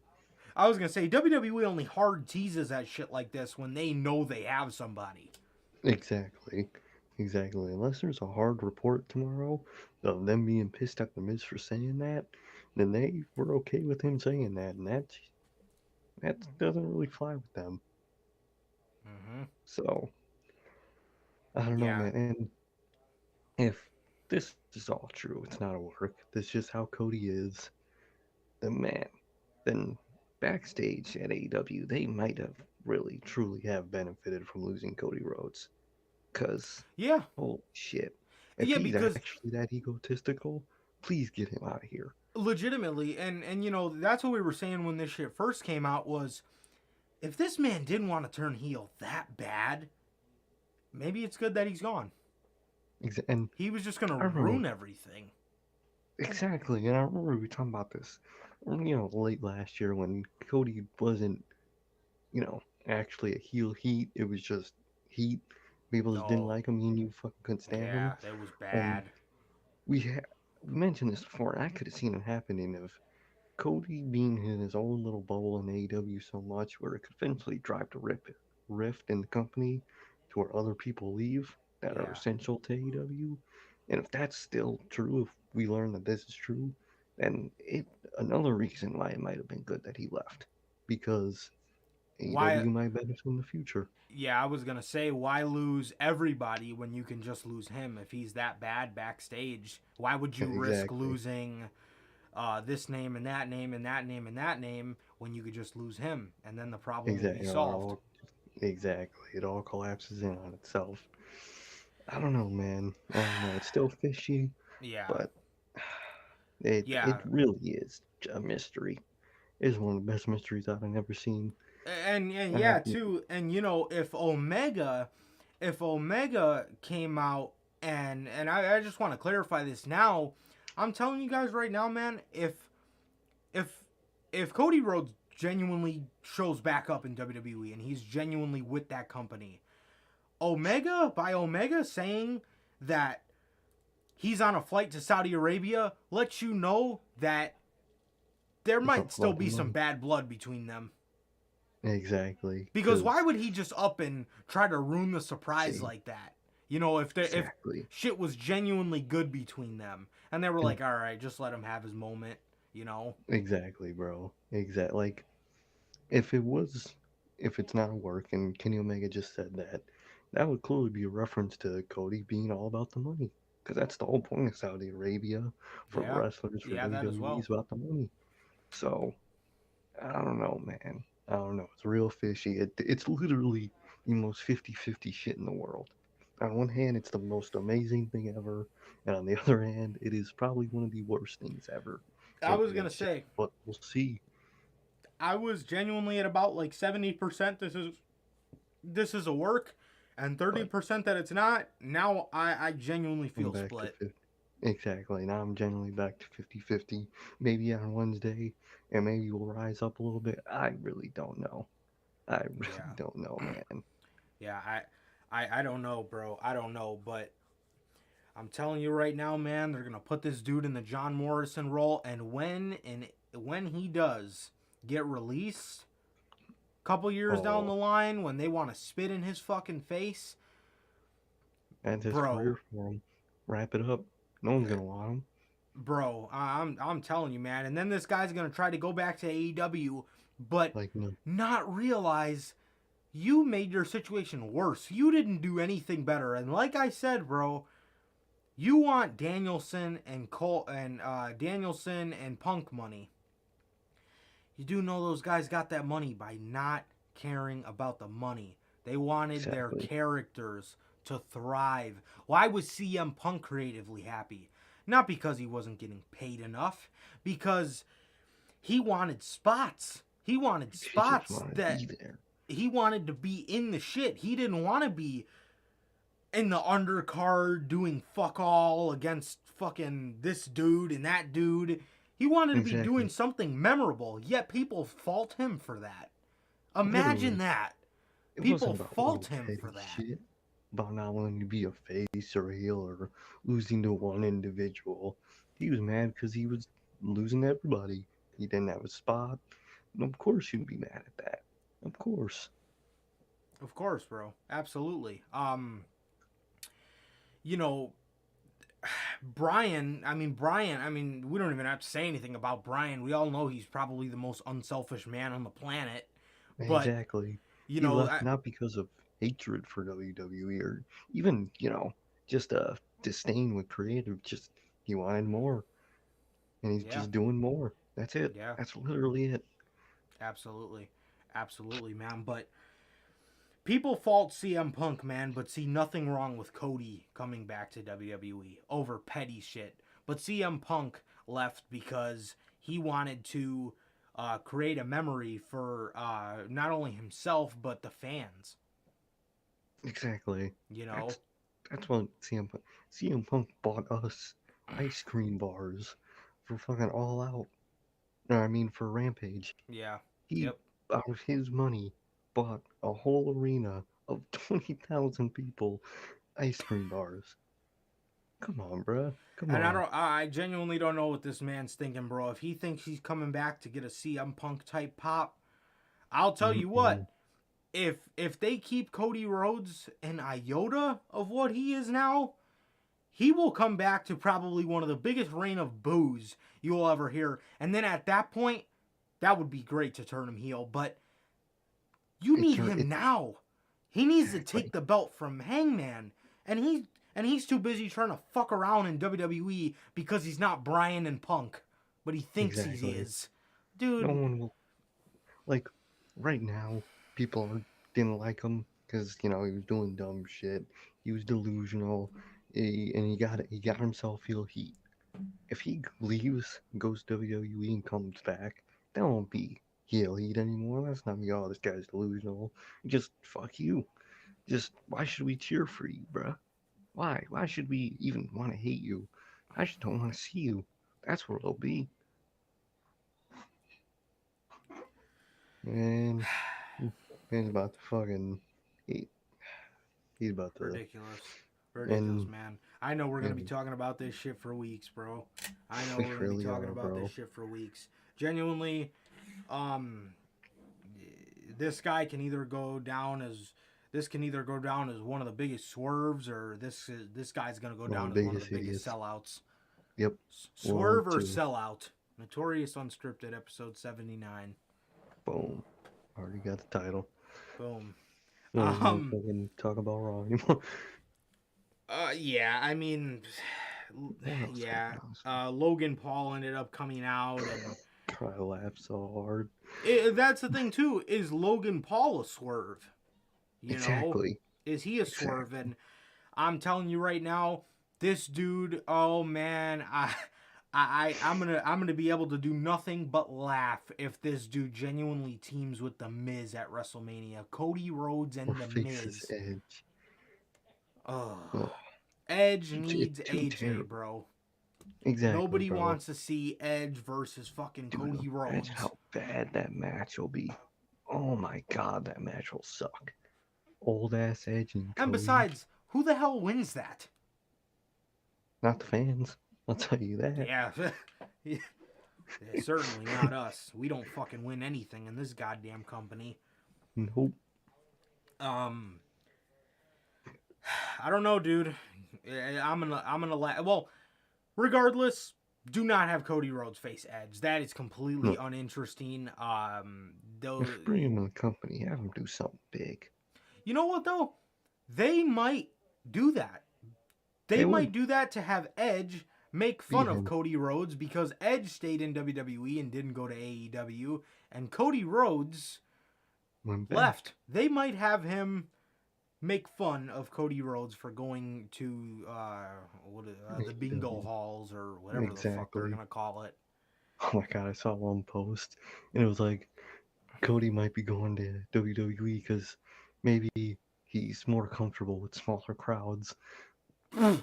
I was gonna say WWE only hard teases at shit like this when they know they have somebody. Exactly. Exactly. Unless there's a hard report tomorrow of them being pissed at the Miz for saying that, then they were okay with him saying that, and that doesn't really fly with them. Mm-hmm. So I don't know, Yeah. man. And if this is all true, it's not a work. This is just how Cody is. Then man, then backstage at AEW, they might have really truly have benefited from losing Cody Rhodes. Cause Yeah. holy shit. If Yeah. he's Because actually that egotistical, please get him out of here. legitimately, and that's what we were saying when this shit first came out was, if this man didn't want to turn heel that bad, maybe it's good that he's gone. And He was just gonna I remember ruin everything. exactly, and I remember we were talking about this, late last year when Cody wasn't, actually a heel heat. It was just heat. People just didn't No. like him. He knew fucking couldn't stand him. Yeah, that was And bad. we mentioned this before, and I could have seen it happening if Cody being in his own little bubble in AEW so much where it could eventually drive to rift in the company to where other people leave that are Yeah. essential to AEW. And if that's still true, if we learn that this is true, then another reason why it might have been good that he left. Because Why? AEW might benefit in the future. Yeah, I was gonna say, why lose everybody when you can just lose him if he's that bad backstage? Why would you risk Exactly. losing this name and that name and that name and that name when you could just lose him and then the problem will be Exactly. solved? Exactly. It all collapses in on itself. I don't know, man. I don't know. It's still fishy, Yeah, but it yeah, really is a mystery. It's one of the best mysteries I've ever seen. and Uh, yeah too. And if Omega came out and I just want to clarify this now. I'm telling you guys right now, man. If if Cody Rhodes genuinely shows back up in WWE and he's genuinely with that company, Omega saying that he's on a flight to Saudi Arabia lets you know that there it's a might still flood of be some money. bad blood between them. Exactly. Because why Because, would he just up and try to ruin the surprise see, like that? If exactly. shit was genuinely good between them, and they were And like, all right, just let him have his moment, you know? exactly, bro. Like, if if it's not a work, and Kenny Omega just said that, that would clearly be a reference to Cody being all about the money. Because that's the whole point of Saudi Arabia for Yeah, wrestlers, for yeah, that as WWE, well. is about the money. So, I don't know, man. I don't know. It's real fishy. It's literally the most 50-50 shit in the world. On one hand, it's the most amazing thing ever, and on the other hand, it is probably one of the worst things ever I in was gonna relationship. say, But we'll see. I was genuinely at about like 70%. This is a work, and thirty But percent that it's not. Now I genuinely I'm feel back to split. 50. Exactly. Now I'm generally back to 50-50. Maybe on Wednesday, and maybe we'll rise up a little bit. I really don't know. I really Yeah, don't know, man. yeah. I don't know, bro. I don't know, but I'm telling you right now, man, they're gonna put this dude in the John Morrison role, and when he does get released, a couple years down the Oh, line, when they want to spit in his fucking face, that's his bro, career for him. Wrap it up. No one's gonna want him. bro, I'm telling you, man. And then this guy's gonna try to go back to AEW, but Like no. not realize you made your situation worse. You didn't do anything better. And like I said, bro, you want Danielson and Danielson and Punk money. You do know those guys got that money by not caring about the money. They wanted their characters to thrive. Why was CM Punk creatively happy? Not because he wasn't getting paid enough, because he wanted spots. He wanted spots that he wanted to be in the shit. He didn't want to be in the undercard doing fuck all against fucking this dude and that dude. He wanted to be doing something memorable, yet people fault him for that. Imagine that. People fault him for that. Shit about not wanting to be a face or a heel or losing to one individual. He was mad because he was losing to everybody. He didn't have a spot. And of course you'd be mad at that. Of course. Of course, bro. Absolutely. You know, Bryan, we don't even have to say anything about Bryan. We all know he's probably the most unselfish man on the planet. But, exactly. You he know, left not because of hatred for WWE or even, just a disdain with creative. Just he wanted more. And he's just doing more. That's it. Yeah. That's literally it. Absolutely. Absolutely, man. But people fault CM Punk, man, but see nothing wrong with Cody coming back to WWE over petty shit. But CM Punk left because he wanted to create a memory for not only himself, but the fans. Exactly. You know? That's what CM Punk bought us ice cream bars for fucking All Out. No, I mean for Rampage. Yeah. He, out of his money, bought a whole arena of 20,000 people ice cream bars. Come on, bro. Come on. I genuinely don't know what this man's thinking, bro. If he thinks he's coming back to get a CM Punk type pop, I'll tell you what. If they keep Cody Rhodes an iota of what he is now, he will come back to probably one of the biggest reign of boos you will ever hear. And then at that point, that would be great to turn him heel. But you need him now. He needs to take the belt from Hangman. And he's too busy trying to fuck around in WWE because he's not Bryan and Punk. But he thinks he is. Dude. No one will. Like, right now, people didn't like him because, he was doing dumb shit. He was delusional. And he got himself heel heat. If he leaves, goes to WWE and comes back, that won't be heel heat anymore. That's not me. Oh, this guy's delusional. Just fuck you. Just why should we cheer for you, bruh? Why? Why should we even want to hate you? I just don't want to see you. That's what it'll be. And man's about to fucking he's about to ridiculous, man. I know we're gonna be talking about this shit for weeks, bro. I know we're gonna be talking about this shit for weeks. Genuinely, this guy can either go down as one of the biggest swerves, or this guy's gonna go down as one of the biggest sellouts. Yep. Swerve or Sellout. Notorious Unscripted, episode 79. Boom. Already got the title. Boom. Fucking talk about Raw anymore. Yeah, I mean, yeah. Logan Paul ended up coming out, and I laughed so hard. That's the thing too. Is Logan Paul a swerve? You know, is he a swerve? And I'm telling you right now, this dude. Oh man, I'm gonna be able to do nothing but laugh if this dude genuinely teams with the Miz at WrestleMania. Cody Rhodes and the Miz. Edge. Oh. Edge needs AJ, terrible. Bro. Exactly. Nobody wants to see Edge versus fucking Cody Rhodes. Imagine how bad that match will be. Oh my god, that match will suck. Old ass Edge and besides, who the hell wins that? Not the fans. I'll tell you that. Yeah. Certainly not us. We don't fucking win anything in this goddamn company. Nope. I don't know, dude. I'm gonna well, regardless, Do not have Cody Rhodes face Edge. That is completely uninteresting. If bring him in the company, have him do something big. You know what though? They might do that. They might do that to have Edge make fun of Cody Rhodes because Edge stayed in WWE and didn't go to AEW, and Cody Rhodes left. They might have him make fun of Cody Rhodes for going to the bingo halls or whatever the fuck they're gonna call it. Oh my god, I saw one post and it was like Cody might be going to WWE because maybe he's more comfortable with smaller crowds. Bruh.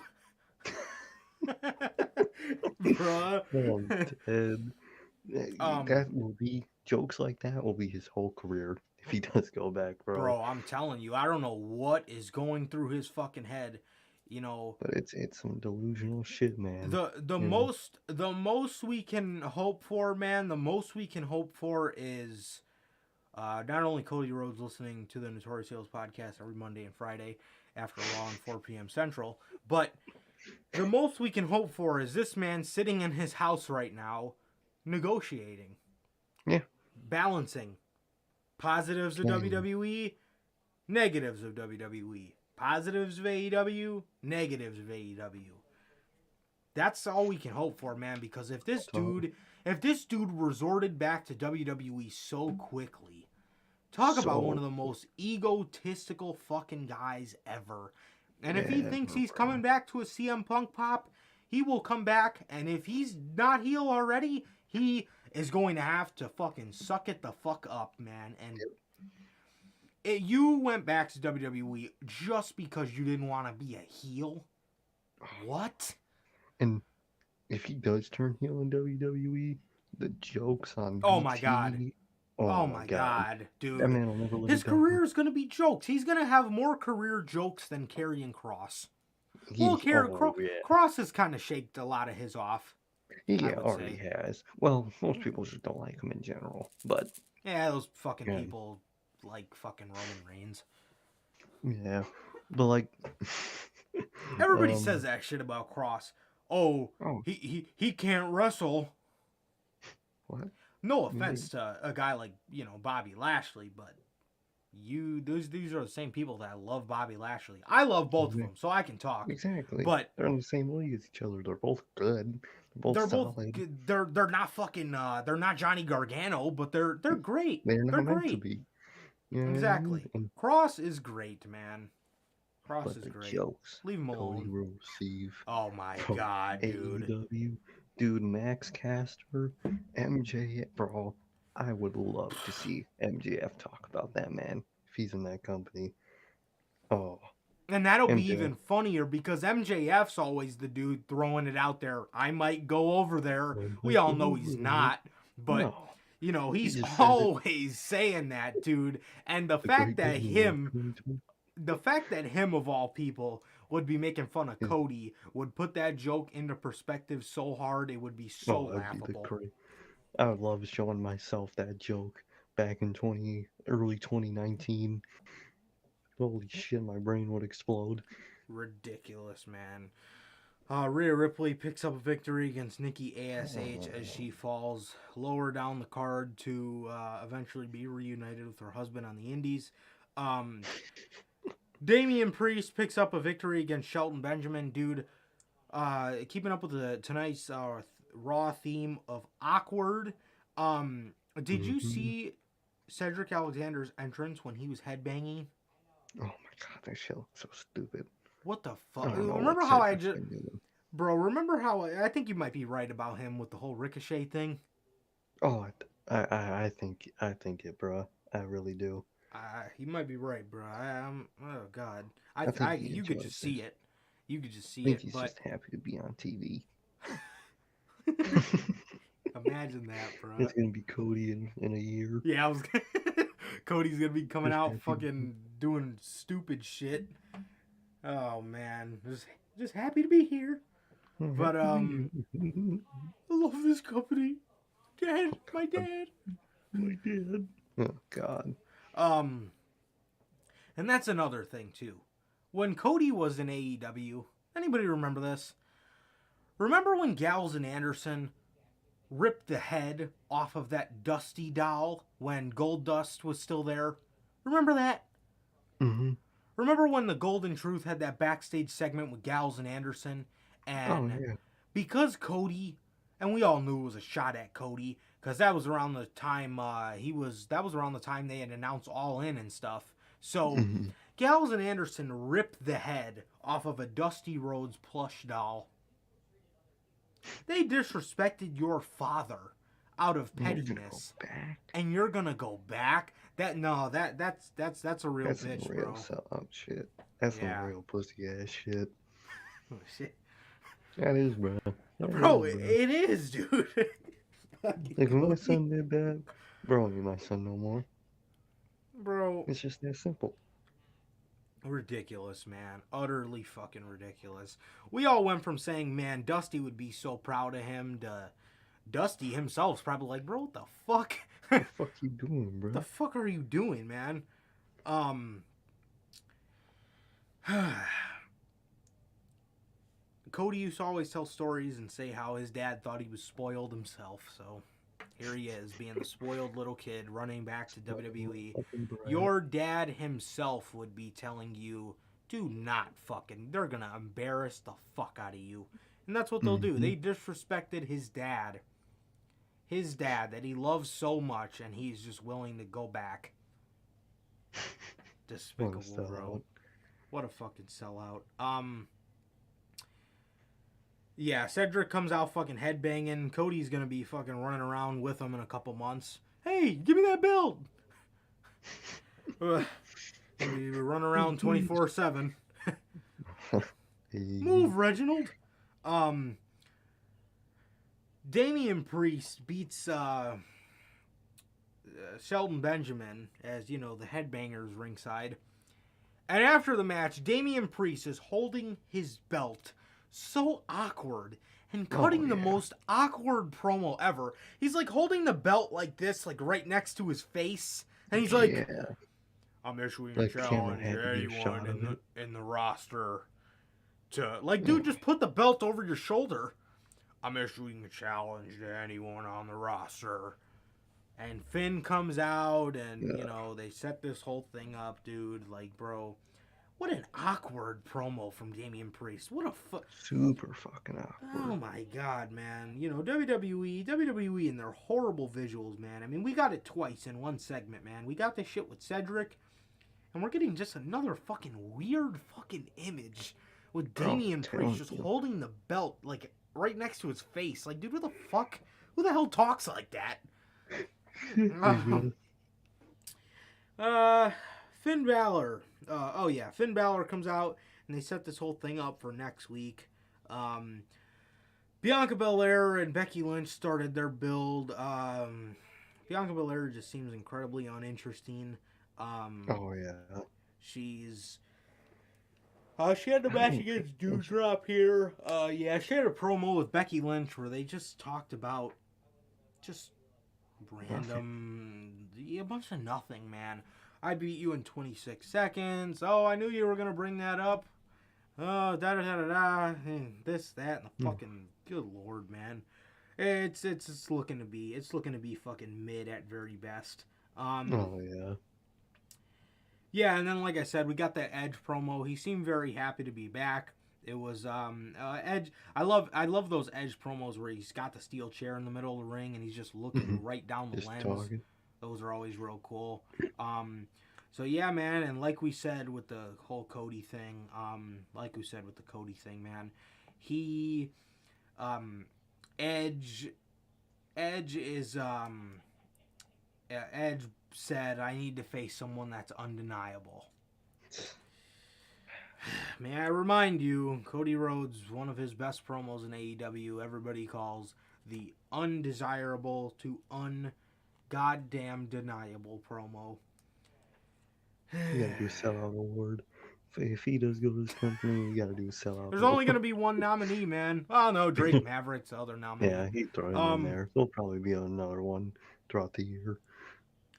Oh, Ted. That will be jokes like that will be his whole career if he does go back, bro. Bro, I'm telling you, I don't know what is going through his fucking head, you know. But it's some delusional shit, man. The most we can hope for, man. The most we can hope for is not only Cody Rhodes listening to the Notorious Sales podcast every Monday and Friday after Raw and 4 p.m. Central, but the most we can hope for is this man sitting in his house right now, negotiating, balancing positives of WWE, negatives of WWE, positives of AEW, negatives of AEW. That's all we can hope for, man. Because if this dude resorted back to WWE so quickly, talk about one of the most egotistical fucking guys ever. And if he thinks he's coming back to a CM Punk pop, he will come back. And if he's not heel already, he is going to have to fucking suck it the fuck up, man. And you went back to WWE just because you didn't want to be a heel? What? And if he does turn heel in WWE, the jokes on Oh BT, my god. Oh my god, dude. That man will never live His it down. career is going to be jokes. He's going to have more career jokes than Karrion Kross. Well, Kross has kind of shaked a lot of his off. He already has. Well, most people just don't like him in general, but... Yeah, those fucking people like fucking Roman Reigns. Yeah, but like... Everybody says that shit about Kross. Oh, he can't wrestle. What? No offense to a guy like, Bobby Lashley, but these are the same people that love Bobby Lashley. I love both of them, so I can talk. Exactly. But they're in the same league as each other. They're both good. They're both solid. They're not fucking they're not Johnny Gargano, but they're great. They're not meant great. to be. You know Exactly. I mean? Kross is great, man. Kross is great. Jokes. Leave him alone. Cody Rhodes, Steve. Oh my god, dude. AEW. Dude, Max Caster, MJF, bro. I would love to see MJF talk about that man if he's in that company. Oh. And that'll be even funnier because MJF's always the dude throwing it out there. I might go over there. We all know he's not, but he's always saying that, dude. And the fact that him of all people would be making fun of Cody would put that joke into perspective so hard it would be so laughable. I would love showing myself that joke back in early 2019. Holy shit, my brain would explode. Ridiculous, man. Rhea Ripley picks up a victory against Nikki ASH as she falls lower down the card to eventually be reunited with her husband on the Indies. Damian Priest picks up a victory against Shelton Benjamin. Dude, keeping up with tonight's Raw theme of awkward. Did you see Cedric Alexander's entrance when he was headbanging? Oh my god, that shit looks so stupid. What the fuck? Remember how remember how I think you might be right about him with the whole Ricochet thing? Oh, I think it, bro. I really do. You might be right, bro. Oh god. You could just see it. You could just see it. He's just happy to be on TV. Imagine that, bro. It's gonna be Cody in a year. Yeah, Cody's gonna be coming out fucking doing stupid shit. Oh man, just happy to be here. But I love this company. Dad, my dad. Oh god. And that's another thing too. When Cody was in AEW, anybody remember this? Remember when Gallows and Anderson ripped the head off of that Dusty doll when Goldust was still there? Remember that? Mm-hmm. Remember when the Golden Truth had that backstage segment with Gallows and Anderson? Oh, And yeah. because Cody, and we all knew it was a shot at Cody, because that was around the time that was around the time they had announced All In and stuff. So Mm-hmm. Gallows and Anderson ripped the head off of a Dusty Rhodes plush doll. They disrespected your father out of pettiness, and you're gonna go back? That's a real That's bitch, some real bro. sellout shit. That's Yeah. some real pussy ass shit. Oh, shit. That is, bro. That Bro, is, bro. it is, dude. If my son did that, bro, ain't my son no more. Bro, It's just that simple. ridiculous, man. Utterly fucking ridiculous. We all went from saying, man, Dusty would be so proud of him, to Dusty himself's probably like, bro, what the fuck? What the fuck you doing, bro? The fuck are you doing, man? Cody used to always tell stories and say how his dad thought he was spoiled himself, so here he is, being the spoiled little kid running back to WWE. Your dad himself would be telling you, do not fucking, they're gonna embarrass the fuck out of you. And that's what they'll do. They disrespected his dad. His dad that he loves so much, and he's just willing to go back. Despicable, bro. What a fucking sellout. Yeah, Cedric comes out fucking headbanging. Cody's gonna be fucking running around with him in a couple months. Hey, give me that belt! We run around 24/7. Move, Reginald! Damian Priest beats Shelton Benjamin as, you know, the headbangers ringside. And after the match, Damian Priest is holding his belt so awkward and cutting the most awkward promo ever. He's like holding the belt like this, like right next to his face. And he's like, I'm issuing a challenge to anyone in the roster to, like, dude, just put the belt over your shoulder. I'm issuing a challenge to anyone on the roster. And Finn comes out, and, you know, they set this whole thing up, dude. Like, bro, what an awkward promo from Damian Priest. What a super fucking awkward. Oh, my God, man. You know, WWE and their horrible visuals, man. I mean, we got it twice in one segment, man. We got this shit with Cedric, and we're getting just another fucking weird fucking image with Damian Priest just holding the belt, like, right next to his face. Like, dude, what the fuck? Who the hell talks like that? Finn Balor. Finn Balor comes out, and they set this whole thing up for next week. Bianca Belair and Becky Lynch started their build. Bianca Belair just seems incredibly uninteresting. She had the match against Doudrop here. She had a promo with Becky Lynch where they just talked about just random, a bunch of nothing, man. I beat you in 26 seconds. Oh, I knew you were gonna bring that up. Oh, and this, that, and the fucking good lord, man. It's looking to be fucking mid at very best. Yeah, and then like I said, we got that Edge promo. He seemed very happy to be back. It was Edge. I love those Edge promos where he's got the steel chair in the middle of the ring and he's just looking right down the lens. Talking. Those are always real cool. So yeah, man, and like we said with the whole Cody thing, man, he Edge is Edge said, I need to face someone that's undeniable. May I remind you, Cody Rhodes, one of his best promos in AEW, everybody calls the undesirable to ungoddamn deniable promo. You gotta do Sellout award. If he does go to this company, you gotta do Sellout. There's only gonna be one nominee, man. Oh no, Drake Maverick's the other nominee. Yeah, he'd throw him in there. There'll probably be another one throughout the year.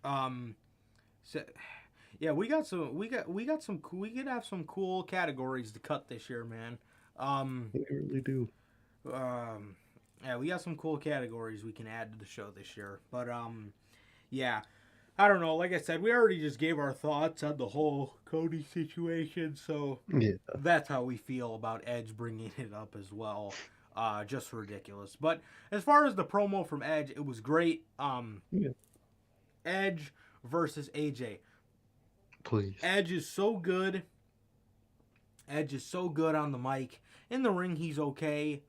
So, yeah, we could have some cool categories to cut this year, man. We really do. Yeah, we got some cool categories we can add to the show this year. But yeah, I don't know. Like I said, we already just gave our thoughts on the whole Cody situation, so Yeah. that's how we feel about Edge bringing it up as well. Just ridiculous. But as far as the promo from Edge, it was great. Yeah. Edge versus AJ. Please. Edge is so good. Edge is so good on the mic. In the ring, he's okay.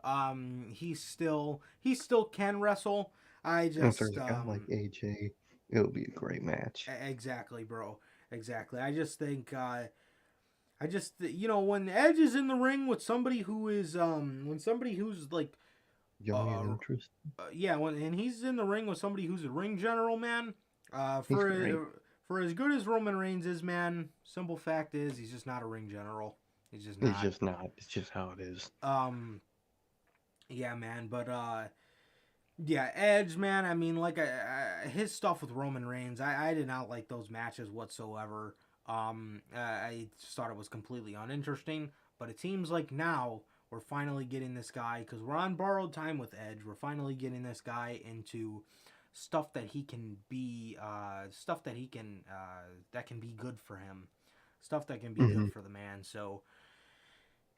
He still can wrestle. I If just there's a guy like AJ, it'll be a great match. exactly, bro. Exactly. I just think when Edge is in the ring with somebody who is when somebody who's like Young and interesting. when he's in the ring with somebody who's a ring general, man. He's great. For as good as Roman Reigns is, man, simple fact is he's just not a ring general. He's just not. He's just not. It's just how it is. Yeah, man, but yeah, Edge, man. I mean, like his stuff with Roman Reigns, I did not like those matches whatsoever. I just thought it was completely uninteresting. But it seems like now we're finally getting this guy, because we're on borrowed time with Edge. We're finally getting this guy into stuff that he can be, that can be good for him, stuff that can be good for the man. So,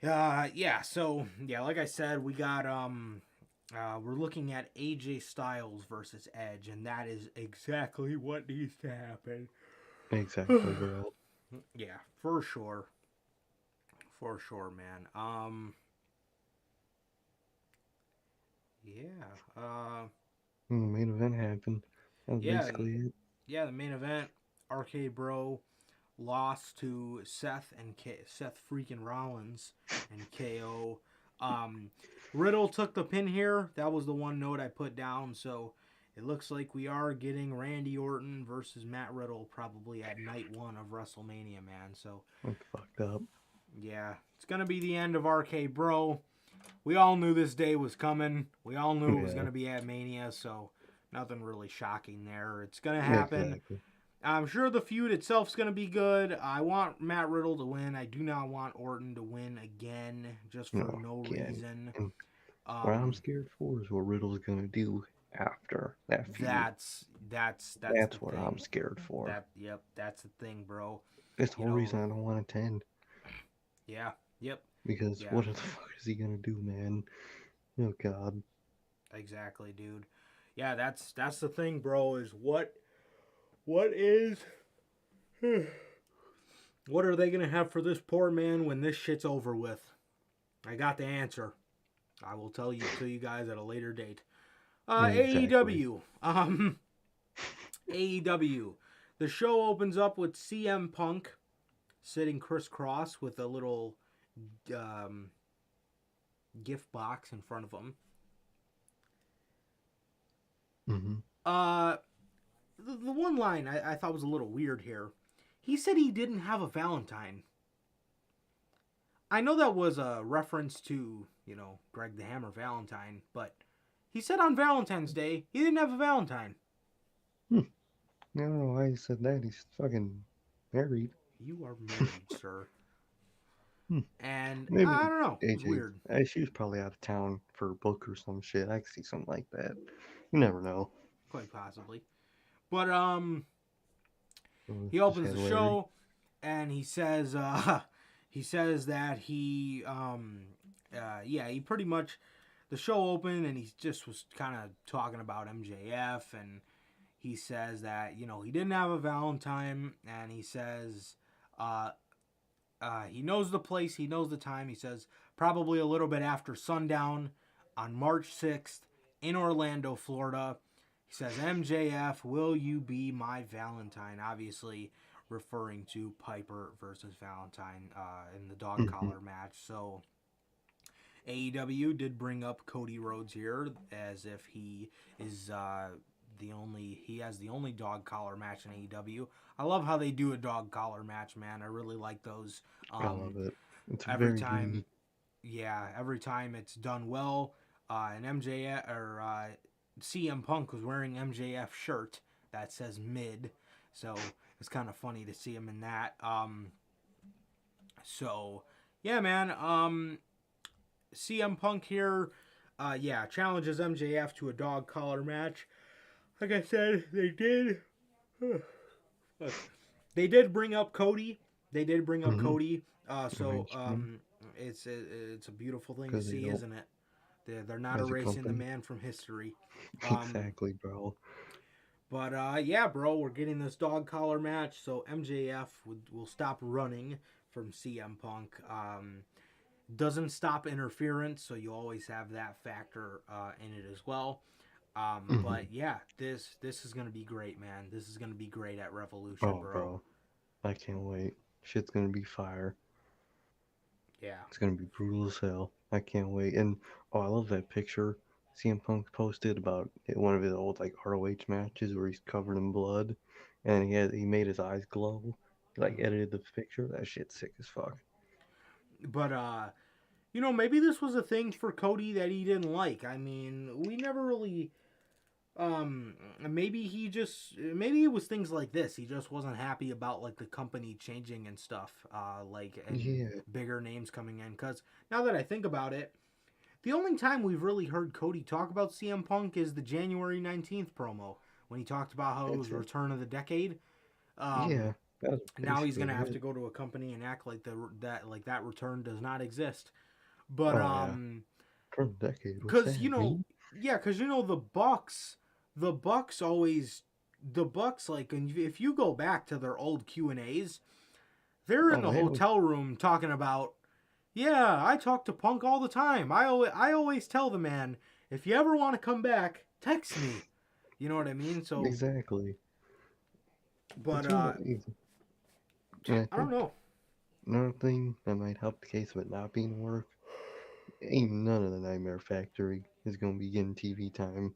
like I said, we got we're looking at AJ Styles versus Edge, and that is exactly what needs to happen. Exactly, bro. Yeah, for sure. For sure, man. The main event happened. That's basically it. Yeah, the main event, RK Bro lost to Seth freaking Rollins and KO. Riddle took the pin here. That was the one note I put down. So it looks like we are getting Randy Orton versus Matt Riddle probably at night 1 of WrestleMania, man. So That's fucked up. yeah, it's gonna be the end of RK Bro. We all knew this day was coming. We all knew it was gonna be at Mania. So nothing really shocking there. It's gonna happen. Exactly. I'm sure the feud itself's going to be good. I want Matt Riddle to win. I do not want Orton to win again, just for no reason. And what I'm scared for is what Riddle's gonna do after that feud. That's what thing. I'm scared for. That's the thing, bro. That's the whole reason I don't want to attend. Yeah, yep. Because what the fuck is he gonna do, man? Oh God. Exactly, dude. Yeah, that's the thing, bro. Is what are they gonna have for this poor man when this shit's over with? I got the answer. I will tell you guys at a later date. AEW. AEW. The show opens up with CM Punk sitting crisscross with a little gift box in front of him. The one line I thought was a little weird here. He said he didn't have a Valentine. I know that was a reference to, Greg the Hammer Valentine, but he said on Valentine's Day he didn't have a Valentine. I don't know why he said that. He's fucking married. You are married, sir. And Maybe I don't know. It's AJ, weird. She was probably out of town for a book or some shit. I could see something like that. You never know. Quite possibly. But he opens the show and he says that he he pretty much, the show opened and he just was kind of talking about MJF, and he says that he didn't have a Valentine, and he says he knows the place, he knows the time. He says probably a little bit after sundown on March 6th in Orlando, Florida. He says, MJF, will you be my Valentine? Obviously referring to Piper versus Valentine in the dog collar match. So AEW did bring up Cody Rhodes here as if he is he has the only dog collar match in AEW. I love how they do a dog collar match, man. I really like those. I love it. It's every time it's done well. And MJF or CM Punk was wearing MJF shirt that says mid, so it's kind of funny to see him in that. So yeah, man. CM Punk here challenges MJF to a dog collar match. Like I said, they did. They did bring up Cody. Mhm. So it's a beautiful thing to 'Cause they see, don't, isn't it? They're not as a erasing the company. man from history. Exactly, bro. But yeah, bro, we're getting this dog collar match, so MJF will stop running from CM Punk. Doesn't stop interference, so you always have that factor in it as well. Mhm. But yeah, this is gonna be great, man. This is gonna be great at Revolution, Oh, bro. bro. I can't wait. Shit's gonna be fire. Yeah. It's gonna be brutal as hell. I can't wait. And oh, I love that picture CM Punk posted about one of his old like ROH matches where he's covered in blood, and he made his eyes glow. He like Mhm. edited the picture. That shit's sick as fuck. But maybe this was a thing for Cody that he didn't like. I mean, we never really maybe it was things like this. He just wasn't happy about like the company changing and stuff, and Yeah, bigger names coming in. Because now that I think about it, the only time we've really heard Cody talk about CM Punk is the January 19th promo when he talked about how it was that's it. return of the decade. Yeah, Um, that was Now he's basically gonna have to it. go to a company and act like that return does not exist. But Oh yeah, turn the decade. What's cause that mean? yeah, cause the Bucks like, and if you go back to their old Q&As, they're in Oh, the they always. hotel room talking about, yeah, I talk to Punk all the time. I always tell the man, if you ever want to come back, text me. You know what I mean? So, Exactly. but It's one of these. And I I don't think know. another thing that might help the case of it not being work, ain't none of the Nightmare Factory is gonna be getting TV time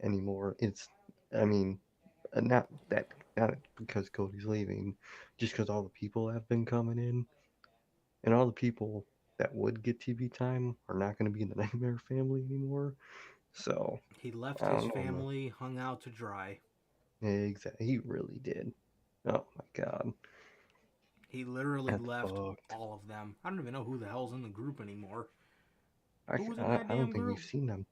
anymore. I mean, not that, not because Cody's leaving, just because all the people have been coming in, and all the people that would get TV time are not gonna be in the Nightmare family anymore. So He left I his don't know, man. family hung out to dry. Exactly, he really did. Oh my God, He literally that's left fucked. all of them. I don't even know who the hell's in the group anymore. I, Who was in I, that I don't damn think we've group? seen them.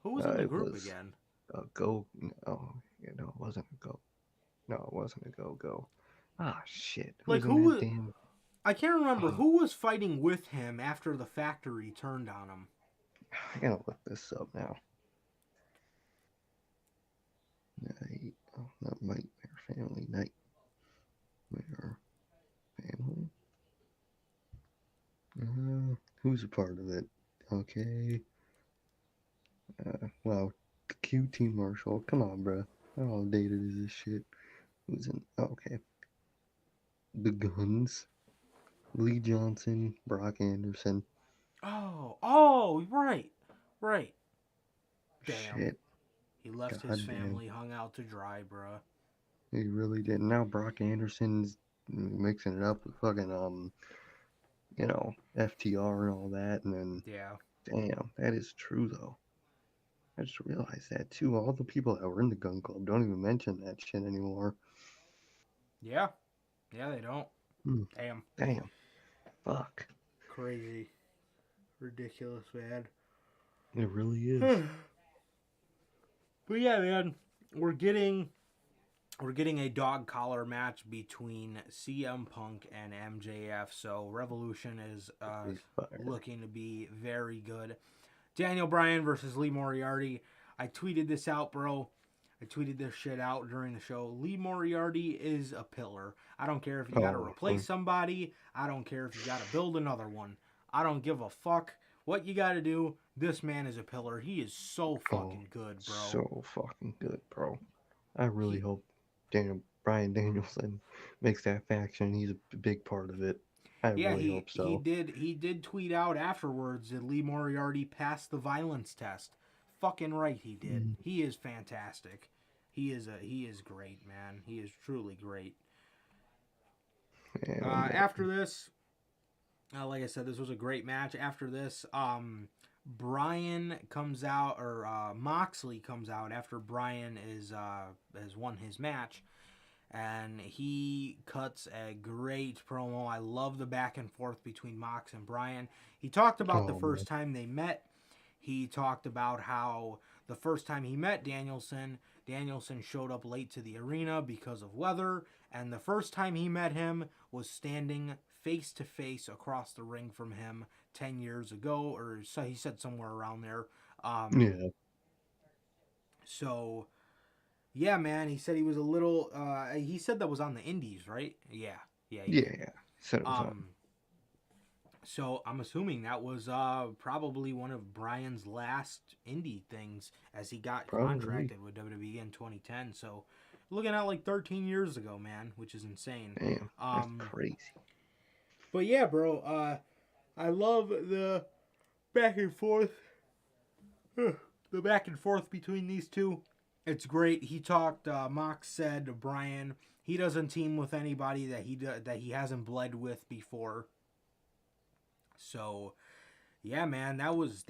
Who was in the It group was again? a go. No, no, it wasn't a go. No, it wasn't a go. Ah, shit. Like Who's in who that was? damn? I can't remember who was fighting with him after the factory turned on him. I gotta look this up now. Night. Oh, not Nightmare Family. Nightmare Family. Who's a part of it? Okay. Wow. The QT Marshall. Come on, bruh. How outdated is this shit? Who's in? Oh, okay. The Guns. Lee Johnson. Brock Anderson. Right, right. Damn, Shit. he left his God damn. family hung out to dry, bruh. He really did. Now Brock Anderson's mixing it up with fucking FTR and all that, and then Yeah, damn, that is true though. I just realized that too. All the people that were in the Gun Club don't even mention that shit anymore. yeah, yeah. They don't. Hmm. Damn, Damn. Fuck. crazy, ridiculous, man. It really is. But yeah, man, we're getting we're getting a dog collar match between CM Punk and MJF. So Revolution is Be fire. looking to be very good. Daniel Bryan versus Lee Moriarty. I tweeted this out, bro. I tweeted this shit out during the show. Lee Moriarty is a pillar. I don't care if you got to Oh, replace somebody. I don't care if you got to build another one. I don't give a fuck what you got to do. This man is a pillar. He is so oh, fucking good, bro. so fucking good, bro. I really He hope Brian Danielson makes that faction. He's a big part of it. I Yeah, really hope so. he did tweet out afterwards that Lee Moriarty passed the violence test. Fucking right he did. Mm. He is fantastic. He is great, man. He is truly great. Man, oh man. After this, like I said, this was a great match. After this, Bryan comes out, or Moxley comes out after Bryan has won his match, and he cuts a great promo. I love the back and forth between Mox and Bryan. He talked about the Oh man. first time they met. He talked about how the first time he met Danielson showed up late to the arena because of weather, and the first time he met him was standing face to face across the ring from him 10 years ago, or so he said, somewhere around there. Yeah. So, yeah, man, he said he was a little, he said that was on the Indies, right? Yeah. He did. Yeah. Said it was on. So I'm assuming that was probably one of Bryan's last indie things, as he got contracted with WWE in 2010. So looking at like 13 years ago, man, which is insane. Damn, that's crazy. But yeah, bro, I love the back and forth. The back and forth between these two. It's great. He talked, Mox said to Bryan, he doesn't team with anybody that he hasn't bled with before. So, yeah, man, that was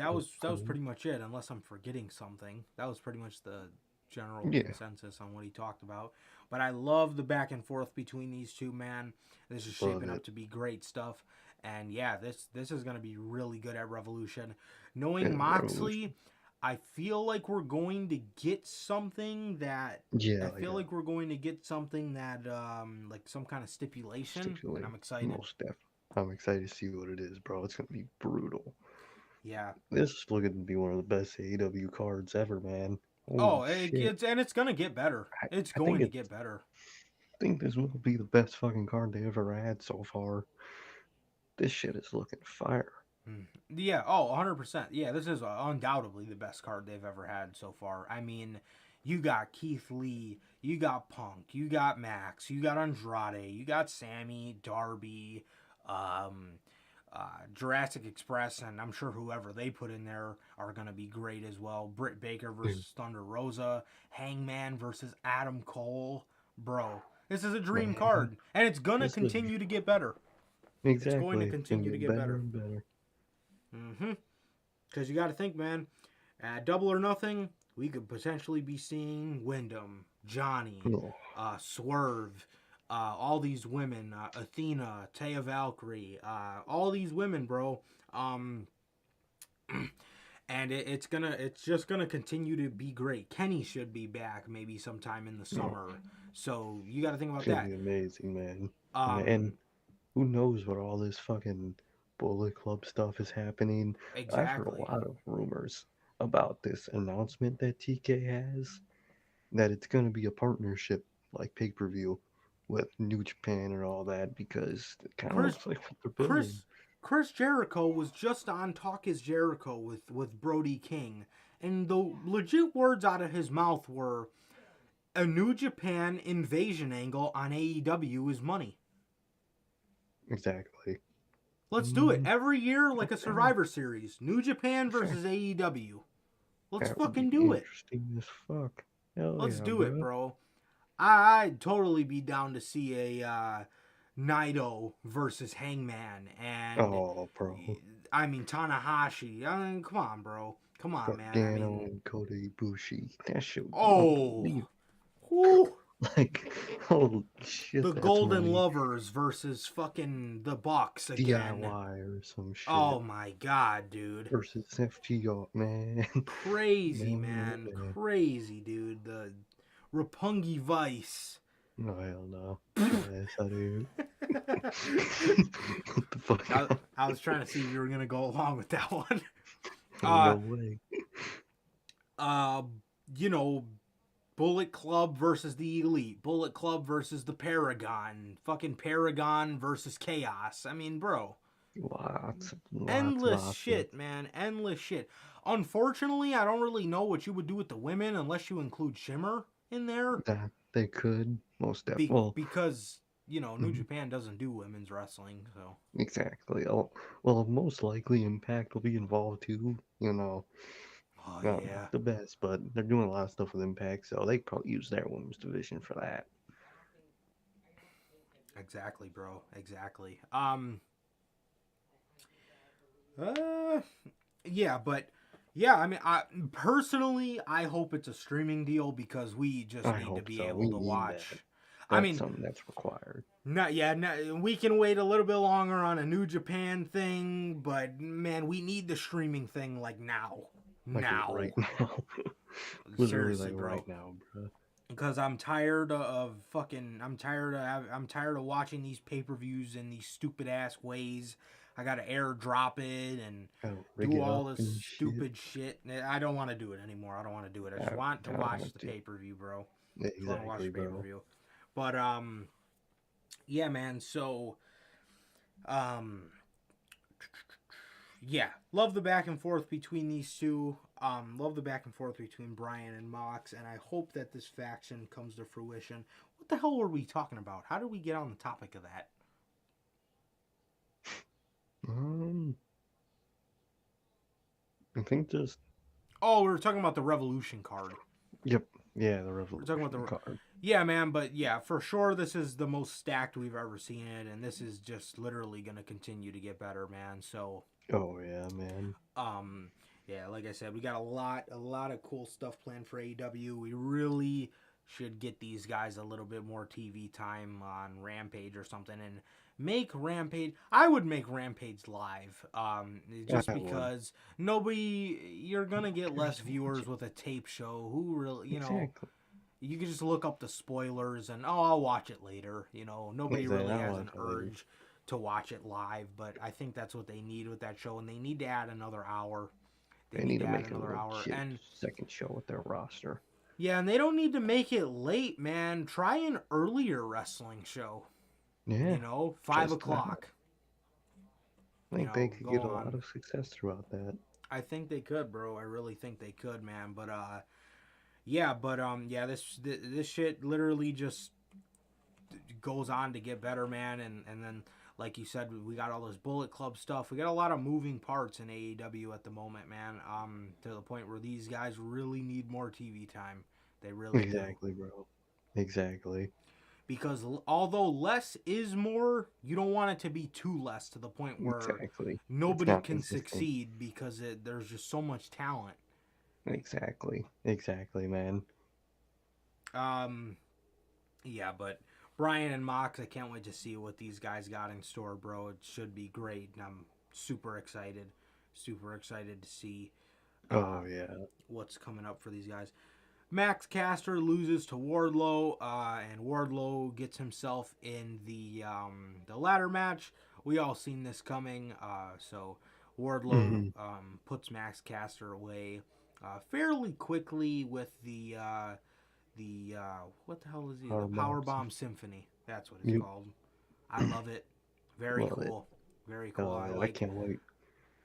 pretty much it. Unless I'm forgetting something, that was pretty much the general consensus on what he talked about. But I love the back and forth between these two, man. This is shaping up to be great stuff. And yeah, this is gonna be really good at Revolution. Knowing Moxley, I feel like we're going to get something that like we're going to get something that like some kind of stipulation. And I'm excited. Most definitely. I'm excited to see what it is, bro. It's gonna be brutal. Yeah. This is looking to be one of the best AEW cards ever, man. It's gonna get better. It's going to get better. I think this will be the best fucking card they ever had so far. This shit is looking fire. Yeah, 100%. Yeah, this is undoubtedly the best card they've ever had so far. I mean, you got Keith Lee, you got Punk, you got Max, you got Andrade, you got Sammy, Darby, Jurassic Express, and I'm sure whoever they put in there are going to be great as well. Britt Baker versus Thunder Rosa, Hangman versus Adam Cole. Bro, this is a dream card, and it's going to continue to get better. Exactly. It's going to continue to get better. And better. Because you got to think, man, at Double or Nothing, we could potentially be seeing Wyndham, Johnny, Swerve, all these women, Athena, Taya Valkyrie, all these women, bro. And it's just gonna continue to be great. Kenny should be back maybe sometime in the summer. So you got to think about that. It's gonna be amazing, man. And who knows what all this fucking Bullet Club stuff is happening. Exactly. I've heard a lot of rumors about this announcement that TK has, that it's going to be a partnership like pay-per-view with New Japan and all that, because it kind of looks like what they're building. Chris Jericho was just on Talk is Jericho with Brody King, and the legit words out of his mouth were, a New Japan invasion angle on AEW is money. Exactly. Let's do it. Every year, like a Survivor Series. New Japan versus AEW. Let's fucking do it. Interesting as fuck. Let's do it, bro. I'd totally be down to see a Naito versus Hangman. And bro. I mean, Tanahashi. I mean, come on, bro. Come on, man. Gargano and Kota Ibushi. That shit. Like, holy shit. The Golden Lovers versus fucking the Bucks again. DIY or some shit. Oh my god, dude. Versus FTO, man. Crazy, man. Crazy, dude. The Roppongi Vice. No, hell no. Yes, I do. What the fuck? I was trying to see if you were going to go along with that one. No way. You know, Bullet Club versus the Elite. Bullet Club versus the Paragon. Fucking Paragon versus Chaos. I mean, bro. Lots endless shit, man. Endless shit. Unfortunately, I don't really know what you would do with the women unless you include Shimmer in there. That they could, most definitely. Because, you know, New Japan doesn't do women's wrestling, so. Exactly. Well, most likely Impact will be involved too, you know. Oh, yeah. The best, but they're doing a lot of stuff with Impact, so they probably use their women's division for that. Exactly, bro. Exactly. Yeah, but yeah, I mean, personally, I hope it's a streaming deal because we just need to be able to watch. I mean, something that's required. We can wait a little bit longer on a New Japan thing, but man, we need the streaming thing like now. Like now. right now. Literally Seriously, like bro. right now, bro. Because I'm tired of I'm tired of watching these pay-per-views in these stupid ass ways. I gotta airdrop it and Gotta rig do it all up this and stupid shit. I don't want to do it anymore. I don't want to do it. I just want to I don't watch want the to. pay-per-view, bro. Just want to watch Exactly, the bro. pay-per-view. But yeah, man. So yeah, love the back and forth between these two. Love the back and forth between Bryan and Mox, and I hope that this faction comes to fruition. What the hell were we talking about? How did we get on the topic of that? I think just. Oh, we were talking about the Revolution card. Yep. Yeah, the Revolution We're talking about the card. Yeah, man, but yeah, for sure this is the most stacked we've ever seen it, and this is just literally gonna continue to get better, man. So Oh yeah, man. yeah, like I said, we got a lot of cool stuff planned for AEW. We really should get these guys a little bit more TV time on Rampage or something, and make Rampage. I would make Rampage live, just because you're gonna get less viewers with a tape show. Who really, Exactly. you can just look up the spoilers and I'll watch it later. Nobody really has an urge to watch it live, but I think that's what they need with that show, and they need to add another hour. They need to make another hour and second show with their roster. Yeah, and they don't need to make it late, man. Try an earlier wrestling show. Yeah. 5 o'clock. I think they could get a lot of success throughout that. I think they could, bro. I really think they could, man. But this shit literally just goes on to get better, man. And then, like you said, we got all this Bullet Club stuff. We got a lot of moving parts in AEW at the moment, man. To the point where these guys really need more TV time. They really Exactly, do. bro. Exactly. Because although less is more, you don't want it to be too less to the point where nobody can succeed because there's just so much talent. Exactly, man. Yeah, but Bryan and Mox, I can't wait to see what these guys got in store, bro. It should be great, and I'm super excited to see. What's coming up for these guys. Max Caster loses to Wardlow, and Wardlow gets himself in the ladder match. We all seen this coming, so Wardlow puts Max Caster away fairly quickly with the what the hell is he? The Powerbomb Symphony. That's what it's called. I love it. Very cool. Very cool. I can't wait.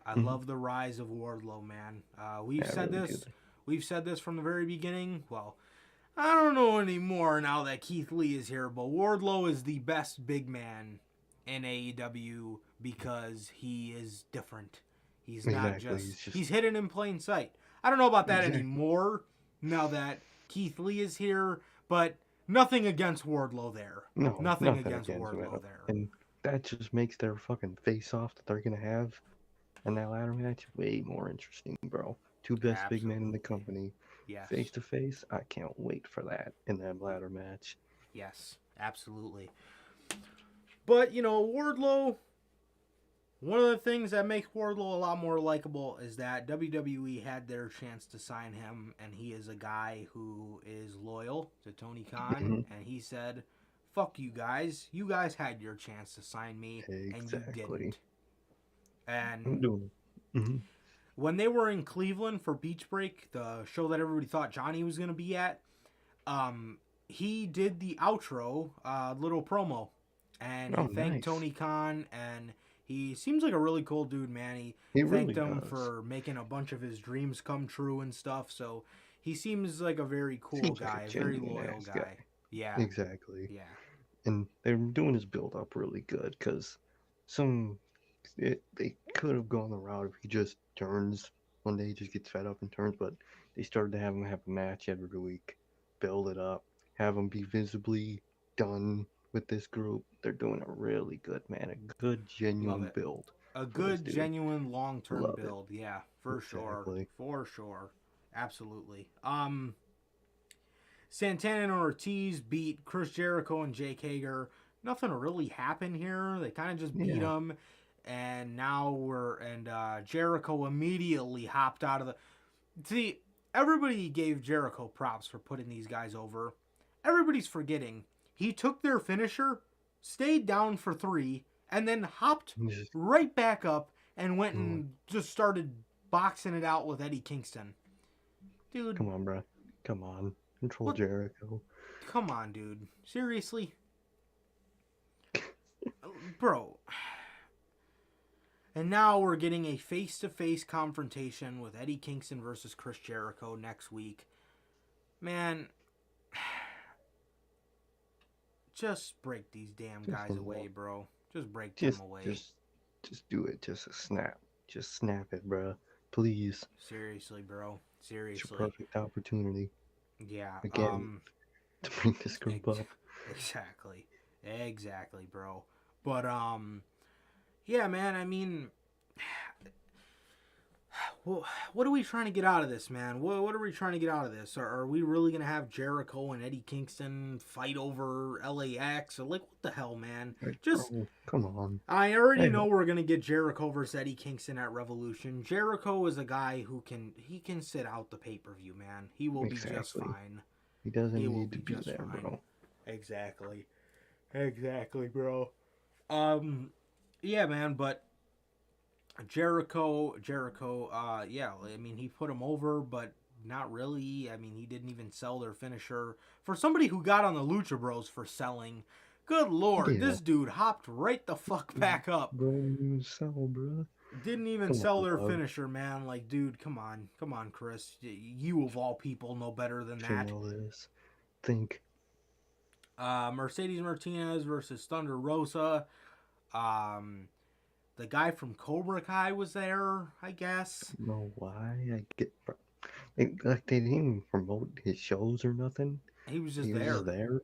I love the rise of Wardlow, man. We've said this. We've said this from the very beginning. Well, I don't know anymore now that Keith Lee is here, but Wardlow is the best big man in AEW because he is different. He's not he's hidden in plain sight. I don't know about that anymore now that Keith Lee is here, but nothing against Wardlow there. No, nothing against Wardlow there. And that just makes their fucking face-off that they're going to have in that ladder match way more interesting, bro. Two best big men in the company. Yes. Face to face, I can't wait for that in that ladder match. Yes, absolutely. But, Wardlow, one of the things that makes Wardlow a lot more likable is that WWE had their chance to sign him, and he is a guy who is loyal to Tony Khan, and he said, fuck you guys. You guys had your chance to sign me, and you didn't. And I'm doing it. When they were in Cleveland for Beach Break, the show that everybody thought Johnny was going to be at, he did the outro, little promo, and he thanked Tony Khan, and he seems like a really cool dude, man. He thanked him for making a bunch of his dreams come true and stuff, so he seems like a very cool guy, a very loyal guy. Yeah. Exactly. Yeah. And they're doing his build-up really good, because they could have gone the route if he just turns one day, he just gets fed up and turns, but they started to have him have a match every week, build it up, have him be visibly done with this group. They're doing a really good, man, a good genuine build. A good genuine long-term build, yeah, for sure, absolutely. Santana and Ortiz beat Chris Jericho and Jake Hager. Nothing really happened here. They kind of just beat them. And now Jericho immediately hopped out of the... See, everybody gave Jericho props for putting these guys over. Everybody's forgetting he took their finisher, stayed down for 3, and then hopped Just, right back up and went mm, and just started boxing it out with Eddie Kingston. Dude, come on, bro. Come on. Control what? Jericho. Come on, dude. Seriously? Bro. And now we're getting a face-to-face confrontation with Eddie Kingston versus Chris Jericho next week. Man, just break these damn guys away, bro. Just break them away. Just do it. Just a snap. Just snap it, bro. Please. Seriously, bro. It's Seriously. your perfect opportunity. Yeah. Again, to bring this group up. Exactly, bro. But yeah, man, I mean, well, what are we trying to get out of this, man? What are we trying to get out of this? Are we really going to have Jericho and Eddie Kingston fight over LAX? Or like, what the hell, man? Just, bro, come on. I already know we're going to get Jericho versus Eddie Kingston at Revolution. Jericho is a guy who can sit out the pay-per-view, man. He will be just fine. He doesn't need to be there, fine. Bro. Exactly, bro. Yeah, man, but Jericho, yeah, I mean, he put him over, but not really. I mean, he didn't even sell their finisher. For somebody who got on the Lucha Bros for selling, good lord, this dude hopped right the fuck back up. Bro, you sell, bro. Didn't even sell their finisher, man. Like, dude, come on, Chris. You of all people know better than that. You know this. Think. Mercedes Martinez versus Thunder Rosa. The guy from Cobra Kai was there, I guess. I don't know why. Like they didn't even promote his shows or nothing. He was just there.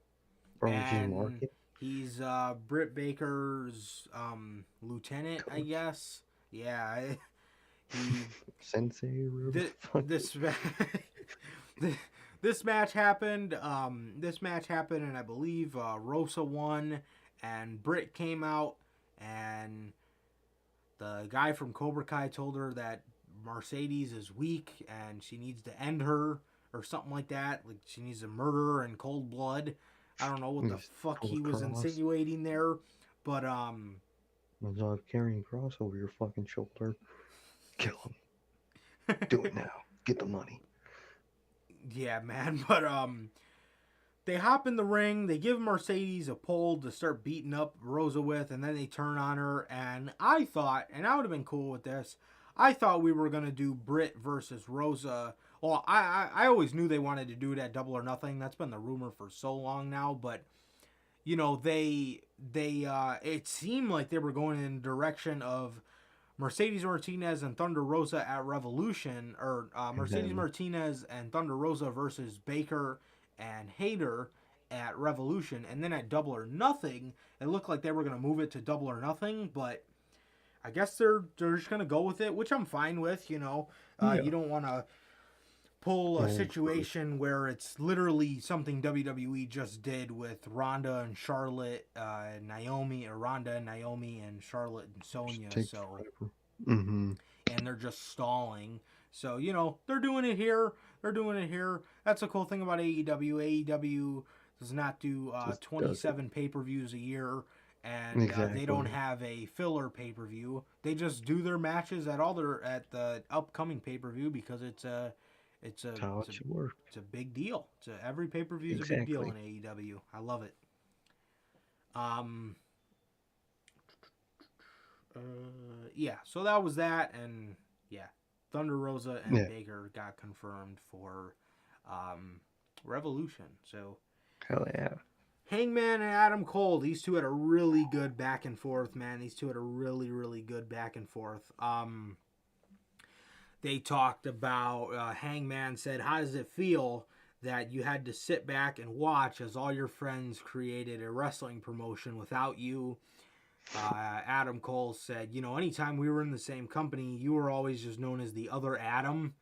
And he's Britt Baker's lieutenant, I guess. Yeah. Sensei. This match happened. And I believe Rosa won, and Britt came out, and the guy from Cobra Kai told her that Mercedes is weak and she needs to end her or something like that. Like she needs to murder her in cold blood. I don't know what the fuck he was insinuating there, but carrying cross over your fucking shoulder. Kill him. Do it now. Get the money. Yeah, man, but they hop in the ring, they give Mercedes a pole to start beating up Rosa with, and then they turn on her, and I thought, and I would have been cool with this, I thought we were going to do Britt versus Rosa. Well, I always knew they wanted to do it at Double or Nothing. That's been the rumor for so long now, but, you know, they it seemed like they were going in the direction of Mercedes Martinez and Thunder Rosa at Revolution, or Mercedes Martinez and Thunder Rosa versus Baker and Hager at Revolution, and then at Double or Nothing, it looked like they were going to move it to Double or Nothing, but I guess they're just going to go with it, which I'm fine with, you know. You don't want to pull a situation where it's literally something WWE just did with Ronda and Charlotte, Naomi, or Ronda and Naomi and Charlotte and Sonya, and they're just stalling. So, you know, they're doing it here. That's a cool thing about AEW. AEW does not do 27 pay-per-views a year, and they don't have a filler pay-per-view. They just do their matches at the upcoming pay-per-view because it's a big deal. Every pay-per-view is a big deal in AEW. I love it. Yeah, so that was that, and yeah, Thunder Rosa and Baker got confirmed for Revolution. So hell yeah. Hangman and Adam Cole, these two had a really good back and forth, man. These two had a really, really good back and forth. They talked about, Hangman said, how does it feel that you had to sit back and watch as all your friends created a wrestling promotion without you? Adam Cole said, you know, anytime we were in the same company, you were always just known as the other Adam.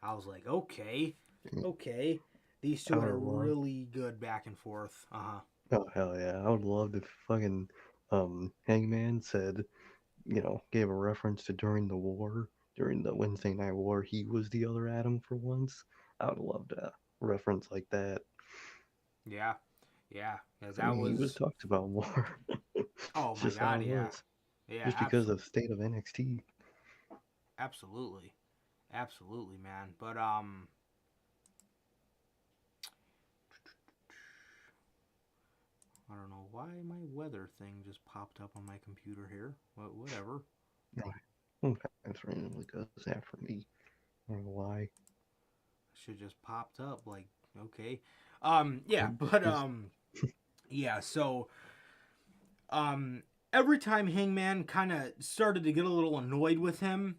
I was like, okay. These two had a really good back and forth. Oh, hell yeah. I would love if fucking Hangman said, you know, gave a reference to during the war during the Wednesday Night War, he was the other Adam for once. I would have loved a reference like that. Yeah, yeah, 'Cause, I that mean, he was was. talked about more. Oh It's my just how God, it yeah, was. yeah, Just because of the state of NXT. absolutely, absolutely, man. But I don't know why my weather thing just popped up on my computer here. Whatever. Right. Sometimes randomly does that for me. I don't know why. Should just popped up like okay. Yeah, It but just yeah, so um every time Hangman kind of started to get a little annoyed with him,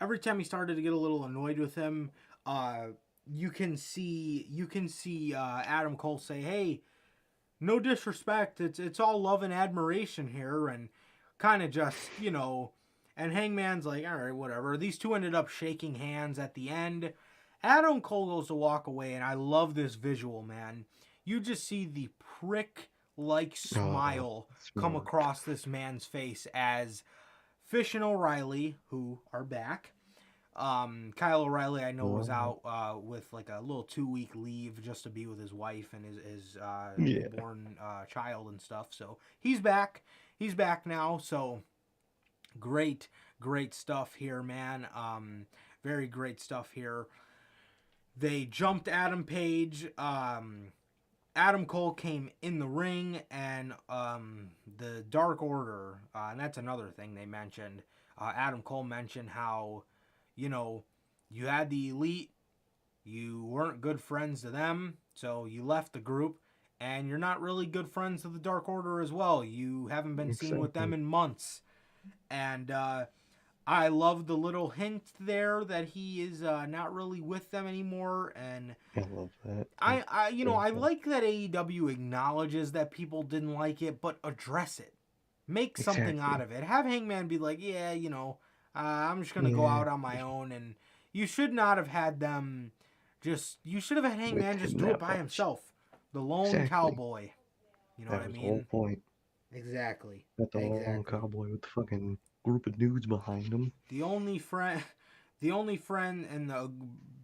every time he started to get a little annoyed with him, uh you can see Adam Cole say, "Hey, no disrespect. It's all love and admiration here," and kind of just, and Hangman's like, "All right, whatever." These two ended up shaking hands at the end. Adam Cole goes to walk away, and I love this visual, man. You just see the prick like oh, smile come smart. across this man's face as Fish and O'Reilly, who are back. Kyle O'Reilly, I know, was Well, out with like a little 2-week leave just to be with his wife and his yeah. newborn child and stuff. So he's back. He's back now. So great, great stuff here, man. Very great stuff here. They jumped Adam Page. Adam Cole came in the ring, and the Dark Order, and that's another thing they mentioned. Adam Cole mentioned how, you know, you had the Elite, you weren't good friends to them, so you left the group, and you're not really good friends to the Dark Order as well. You haven't been seen with them Exactly. in months. And I love the little hint there that he is not really with them anymore, and I love that. I like that AEW acknowledges that people didn't like it, but address it. Make something out Exactly. of it. Have Hangman be like, yeah, I'm just gonna go Yeah. out on my own, and you should not have had them. You should have had With Hangman just him do it that by much. himself, the lone Exactly. cowboy. You know what That I was the whole mean? point. Exactly. Got the lone Exactly. cowboy with the fucking group of dudes behind him. The only friend, the only friend, and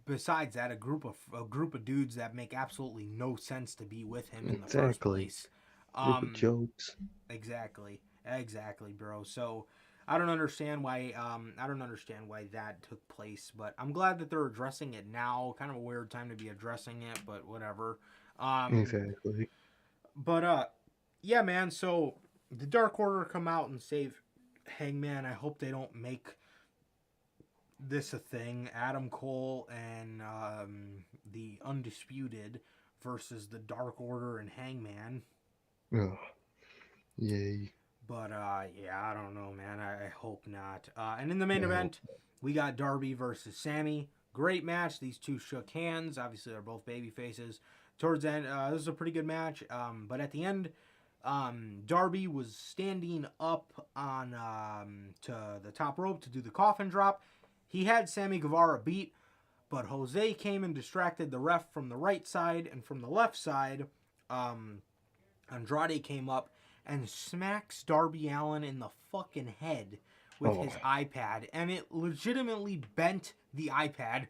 besides that, a group of dudes that make absolutely no sense to be with him in the first Exactly. place. Group of Um, jokes. exactly, bro. So I don't understand why. I don't understand why that took place, but I'm glad that they're addressing it now. Kind of a weird time to be addressing it, but whatever. Um, Exactly. but yeah, man. So the Dark Order come out and save Hangman. I hope they don't make this a thing. Adam Cole and the Undisputed versus the Dark Order and Hangman. Oh, yay. But yeah, I don't know, man. I hope not. And in the main I hope. event, we got Darby versus Sammy. Great match. These two shook hands. Obviously, they're both baby faces. Towards the end, this is a pretty good match. But at the end, Darby was standing up on to the top rope to do the coffin drop. He had Sammy Guevara beat, but Jose came and distracted the ref from the right side, and from the left side, Andrade came up and smacks Darby Allin in the fucking head with Oh, his iPad, and it legitimately bent the iPad.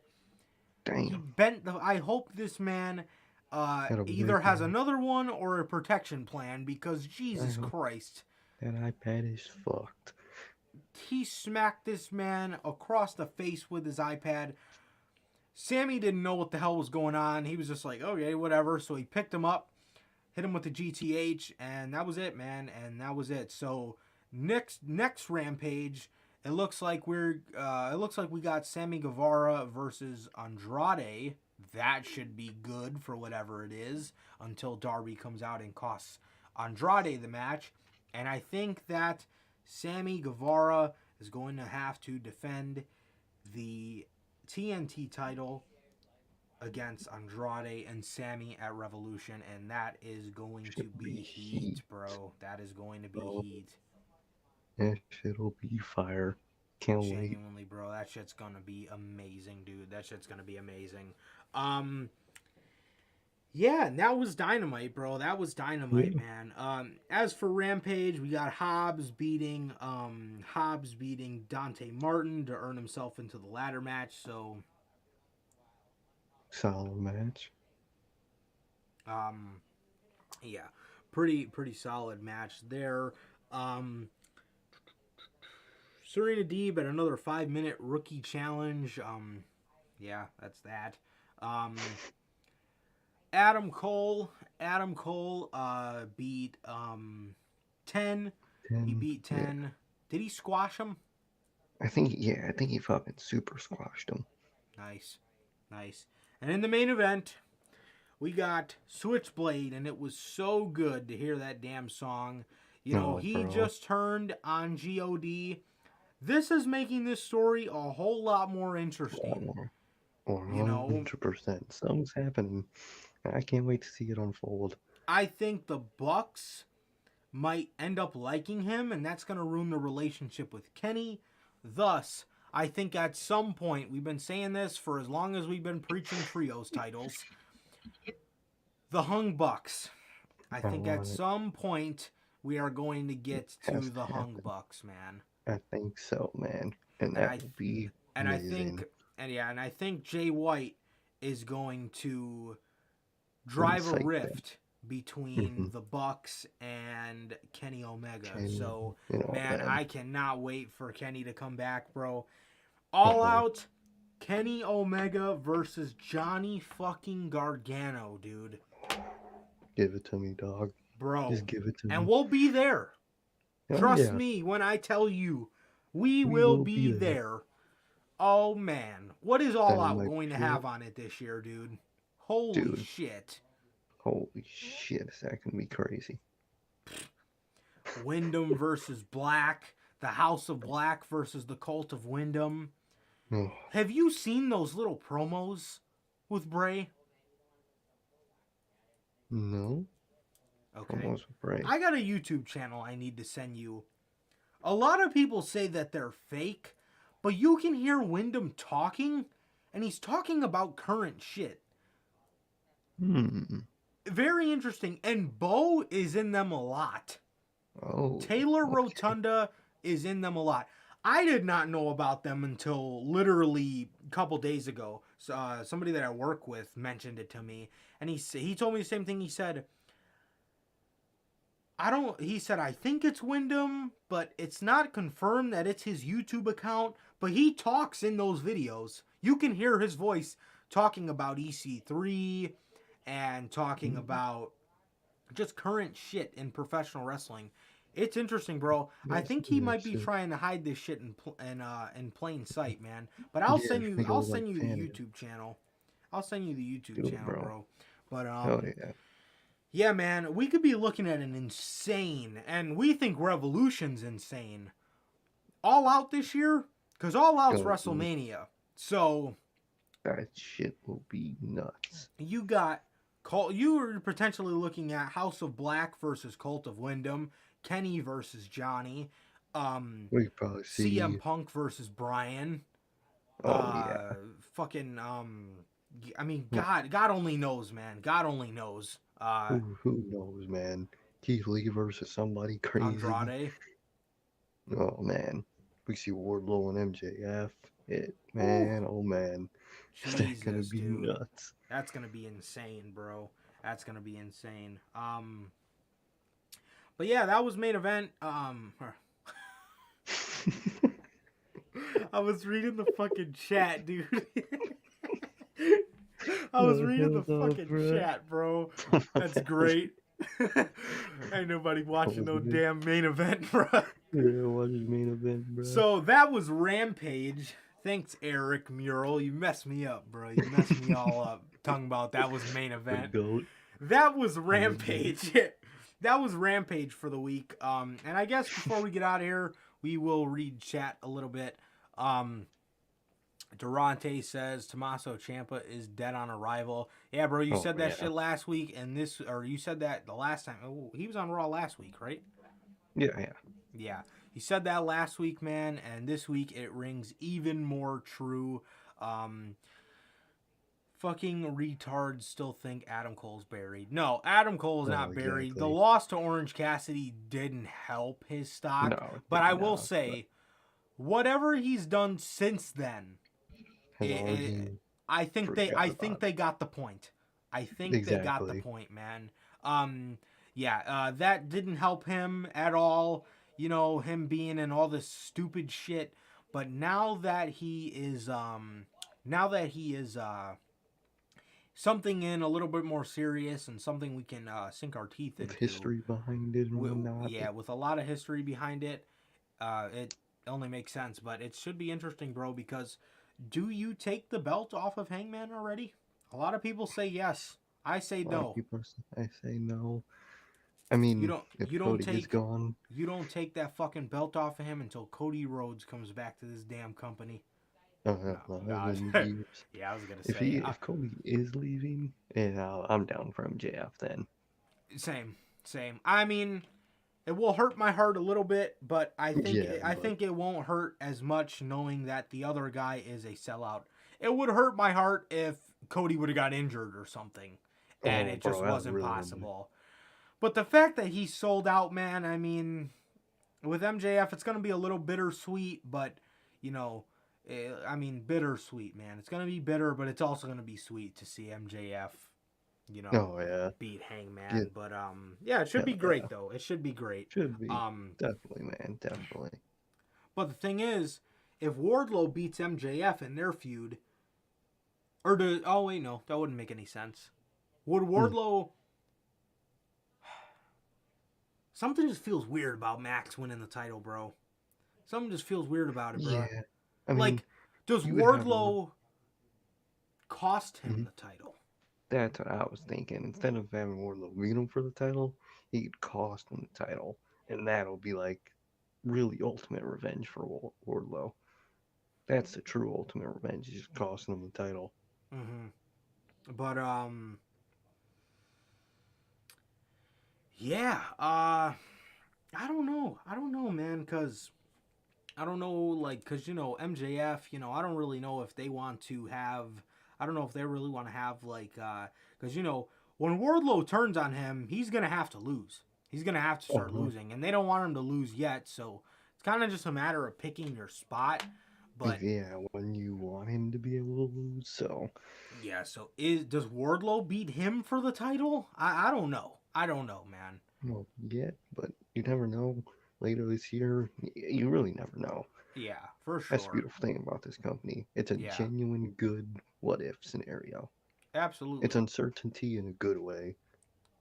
He damn. bent the. I hope this man Had a either weird has time. another one or a protection plan, because I Jesus hope Christ, that iPad is fucked. he smacked this man across the face with his iPad. Sammy didn't know what the hell was going on. He was just like, okay, whatever. So he picked him up, hit him with the GTH, and that was it, man. And that was it. So next Rampage, it looks like we got Sammy Guevara versus Andrade. That should be good for whatever it is until Darby comes out and costs Andrade the match. And I think that Sammy Guevara is going to have to defend the TNT title against Andrade and Sammy at Revolution, and that is going to Should be be heat, heat, bro. That is going to be bro. heat. That shit'll be fire. Can't wait. Genuinely, bro. That shit's gonna be amazing, dude. That shit's gonna be amazing. Um, Yeah, and that was dynamite, bro. That was dynamite, Yeah. man. As for Rampage, we got Hobbs beating Dante Martin to earn himself into the ladder match. So, Solid match. um, yeah, pretty solid match there. Um, Serena Deeb at another 5-minute rookie challenge. Yeah, that's that. Um, Adam Cole beat 10. He 10. beat Yeah. 10. Did he squash him? I think he fucking super squashed him. Nice. And in the main event, we got Switchblade, and it was so good to hear that damn song. You know, he bro. just turned on God. This is making this story a whole lot more interesting. 100%. Something's happening. I can't wait to see it unfold. I think the Bucks might end up liking him, and that's going to ruin the relationship with Kenny. Thus, I think at some point, we've been saying this for as long as we've been preaching trios titles, the Hung Bucks. I think at some point, we are going to get to the Hung Bucks, man. I think so, man. And that would be amazing. I think Jay White is going to drive a rift between the Bucks and Kenny Omega. So, man, I cannot wait for Kenny to come back, bro. All Out, Kenny Omega versus Johnny fucking Gargano, dude. Give it to me, dog. Bro. Just give it to me. And we'll be there. Trust me when I tell you, we will be there. Oh, man. What is All Out going to have on it this year, dude? Holy shit. Holy shit, is that going to be crazy. Wyndham versus Black. The House of Black versus the Cult of Wyndham. Oh. Have you seen those little promos with Bray? No. Okay. Promos with Bray. I got a YouTube channel I need to send you. A lot of people say that they're fake, but you can hear Wyndham talking, and he's talking about current shit. Very interesting. And Bo is in them a lot. Oh. Taylor Rotunda is in them a lot. I did not know about them until literally a couple days ago. So, somebody that I work with mentioned it to me, and he told me the same thing. He said, I think it's Wyndham, but it's not confirmed that it's his YouTube account, but he talks in those videos. You can hear his voice talking about EC3 and talking about just current shit in professional wrestling. It's interesting, bro. I think he might be trying to hide this shit in plain sight, man. But I'll send you the YouTube channel. I'll send you the YouTube channel, bro. But yeah, man, we could be looking at an insane, and we think Revolution's insane. All Out this year, because All Out's WrestleMania. So that shit will be nuts. You were potentially looking at House of Black versus Cult of Wyndham, Kenny versus Johnny, we could probably see CM Punk versus Bryan. Fucking I mean, God only knows, man. God only knows. Who knows, man? Keith Lee versus somebody crazy. Andrade. Oh man, we see Wardlow and MJF. Oh man, Jesus, that's gonna be nuts. That's gonna be insane, bro. That's gonna be insane. But yeah, that was main event. I was reading the fucking chat, dude. I was reading the fucking chat, bro. That's great. Ain't nobody watching no damn main event, bro. Yeah, watching main event, bro. So that was Rampage. Thanks, Eric Mural. You messed me up, bro. You messed me all up. Talking about that was main event. That was Rampage. That was Rampage for the week. And I guess before we get out of here, we will read chat a little bit. Durante says Tommaso Ciampa is dead on arrival. Yeah, bro, you said that shit last week, and you said that the last time. Oh, he was on Raw last week, right? Yeah. You said that last week, man, and this week it rings even more true. fucking retards still think Adam Cole's buried. No, Adam Cole is not buried. The exactly. loss to Orange Cassidy didn't help his stock. No, it but did I will not, say, whatever he's done since then, has already I think they forgot about it. got the point. I think they got the Exactly. point, man. That didn't help him at all. You know, him being in all this stupid shit. But now that he is something in a little bit more serious and something we can sink our teeth With into. history behind it and whatnot. Yeah, with a lot of history behind it, it only makes sense. But it should be interesting, bro, because do you take the belt off of Hangman already? A lot of people say yes. I say no. I say no. I mean, if you don't Cody take is gone, you don't take that fucking belt off of him until Cody Rhodes comes back to this damn company. yeah, I was gonna say if Cody is leaving, I'm down for MJF then. Same. I mean, it will hurt my heart a little bit, but I think it won't hurt as much knowing that the other guy is a sellout. It would hurt my heart if Cody would have got injured or something, and it just wasn't possible. But the fact that he sold out, man, I mean, with MJF, it's going to be a little bittersweet, but, you know, bittersweet, man. It's going to be bitter, but it's also going to be sweet to see MJF, you know, beat Hangman. But, it should be great, though. It should be great. Should be. Definitely, man. Definitely. But the thing is, if Wardlow beats MJF in their feud, that wouldn't make any sense. Would Wardlow... Something just feels weird about Max winning the title, bro. Something just feels weird about it, bro. Yeah. I mean, does Wardlow cost him the title? That's what I was thinking. Instead of having Wardlow beat him for the title, he'd cost him the title. And that'll be like really ultimate revenge for Wardlow. That's the true ultimate revenge, just costing him the title. Mm-hmm. But, yeah, I don't know, man, because you know, MJF, you know, I don't really know if they want to have, because, you know, when Wardlow turns on him, he's going to have to lose. He's going to have to start losing, and they don't want him to lose yet, so it's kind of just a matter of picking your spot. But yeah, when you want him to be able to lose, so. Yeah, so does Wardlow beat him for the title? I don't know. I don't know, man. Well, yeah, but you never know. Later this year, you really never know. Yeah, for sure. That's the beautiful thing about this company. It's a genuine good what-if scenario. Absolutely. It's uncertainty in a good way.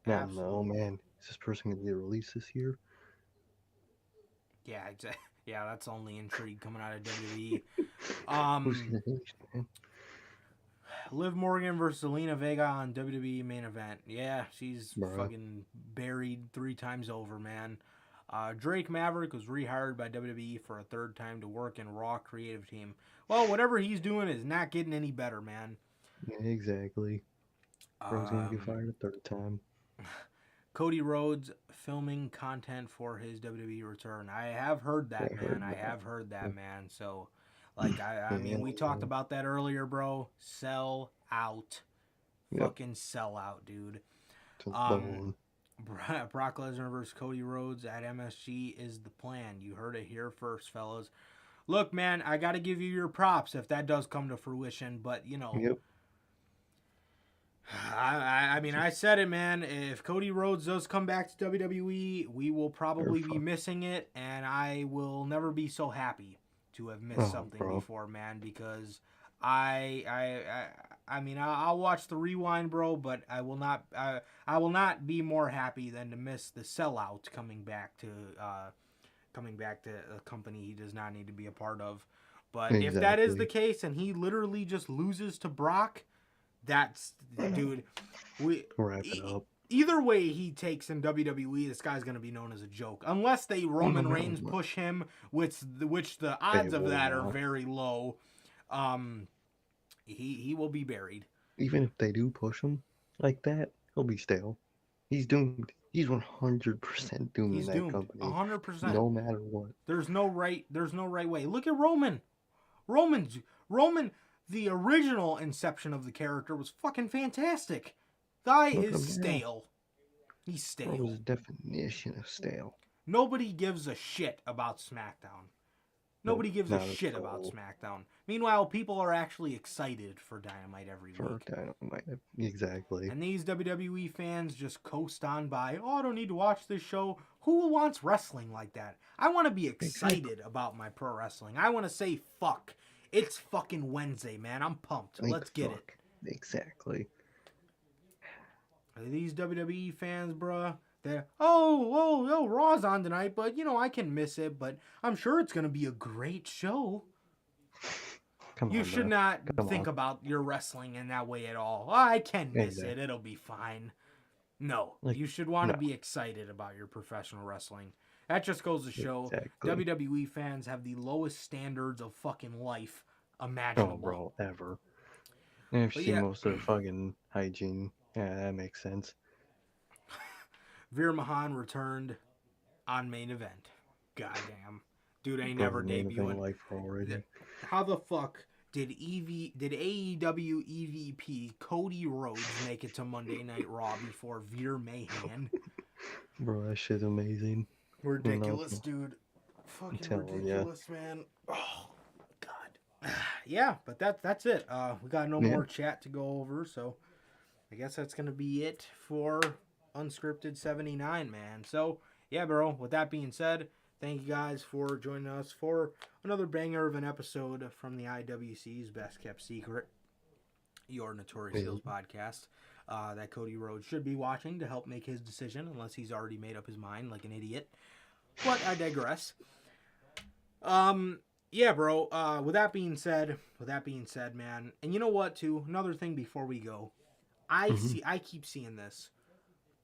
Now, oh man, is this person going to get released this year? Yeah, exactly. Yeah, that's only intrigue coming out of WWE. Who's going to finish, man? Liv Morgan versus Zelina Vega on WWE main event. Yeah, she's fucking buried 3 times over, man. Drake Maverick was rehired by WWE for a 3rd time to work in Raw creative team. Well, whatever he's doing is not getting any better, man. Yeah, exactly. Bro's going to get fired a 3rd time. Cody Rhodes filming content for his WWE return. I have heard that, man. I have heard that, man. So, like, I mean, we talked about that earlier, bro. Sell out. Fucking sell out, dude. Brock Lesnar versus Cody Rhodes at MSG is the plan. You heard it here first, fellas. Look, man, I got to give you your props if that does come to fruition, but, you know. Yep. I mean, I said it, man. If Cody Rhodes does come back to WWE, we will probably be missing it, and I will never be so happy to have missed something before, man, because I mean, I'll watch the rewind, bro, but I will not be more happy than to miss the Sellout coming back to a company he does not need to be a part of. But if that is the case and he literally just loses to Brock, that's, dude, wrap it up. Either way he takes in WWE, this guy's going to be known as a joke. Unless they Roman Reigns push him, which the odds of that are very low. He will be buried. Even if they do push him like that, he'll be stale. He's doomed. He's 100% doomed in that company. 100%. No matter what. There's no right way. Look at Roman. Roman, the original inception of the character was fucking fantastic. Guy Look is him now. stale. He's What stale. was the definition of stale? Nobody gives a shit about SmackDown. Nobody gives a not at shit about all. SmackDown. Meanwhile, people are actually excited for Dynamite every For week. Dynamite. Exactly. And these WWE fans just coast on by, oh, I don't need to watch this show. Who wants wrestling like that? I want to be excited about my pro wrestling. I want to say, fuck. It's fucking Wednesday, man. I'm pumped. Like, Let's get fuck. Exactly. it. These WWE fans, bruh, they're, oh, Raw's on tonight, but, I can miss it, but I'm sure it's going to be a great show. Come You on, should bro. not Come think on. about your wrestling in that way at all. I can miss Exactly. it. It'll be fine. No, Like, you should want to no. be excited about your professional wrestling. That just goes to show Exactly. WWE fans have the lowest standards of fucking life Oh, imaginable. bro, ever. And I've But seen yeah. most of the fucking hygiene. Yeah, that makes sense. Veer Mahan returned on main event. Goddamn. Dude ain't Bro, never main event debuting. life already. How the fuck did AEW EVP Cody Rhodes make it to Monday Night Raw before Veer Mahan? Bro, that shit's amazing. Ridiculous, dude. Fucking telling ya. ridiculous, man. Oh, God. Yeah, but that's it. We got no Yeah. more chat to go over, so I guess that's going to be it for Unscripted 79, man. So, yeah, bro, with that being said, thank you guys for joining us for another banger of an episode from the IWC's Best Kept Secret, your Notorious Heels podcast, that Cody Rhodes should be watching to help make his decision, unless he's already made up his mind like an idiot. But I digress. Yeah, bro, with that being said, man, and you know what, too? Another thing before we go. I keep seeing this.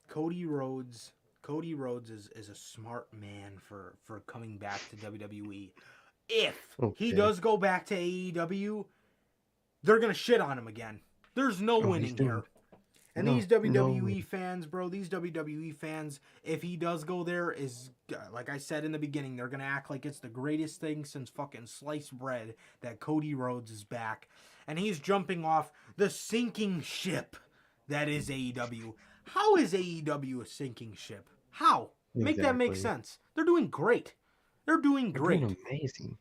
Cody Rhodes is a smart man for coming back to WWE. If he Okay. does go back to AEW, they're going to shit on him again. There's no winning here. And No, these WWE no. fans, bro, if he does go there, is, like I said in the beginning, they're going to act like it's the greatest thing since fucking sliced bread that Cody Rhodes is back. And he's jumping off the sinking ship that is AEW. How is AEW a sinking ship? How? Make that make Exactly. sense. They're doing great. They're doing They're great. doing amazing.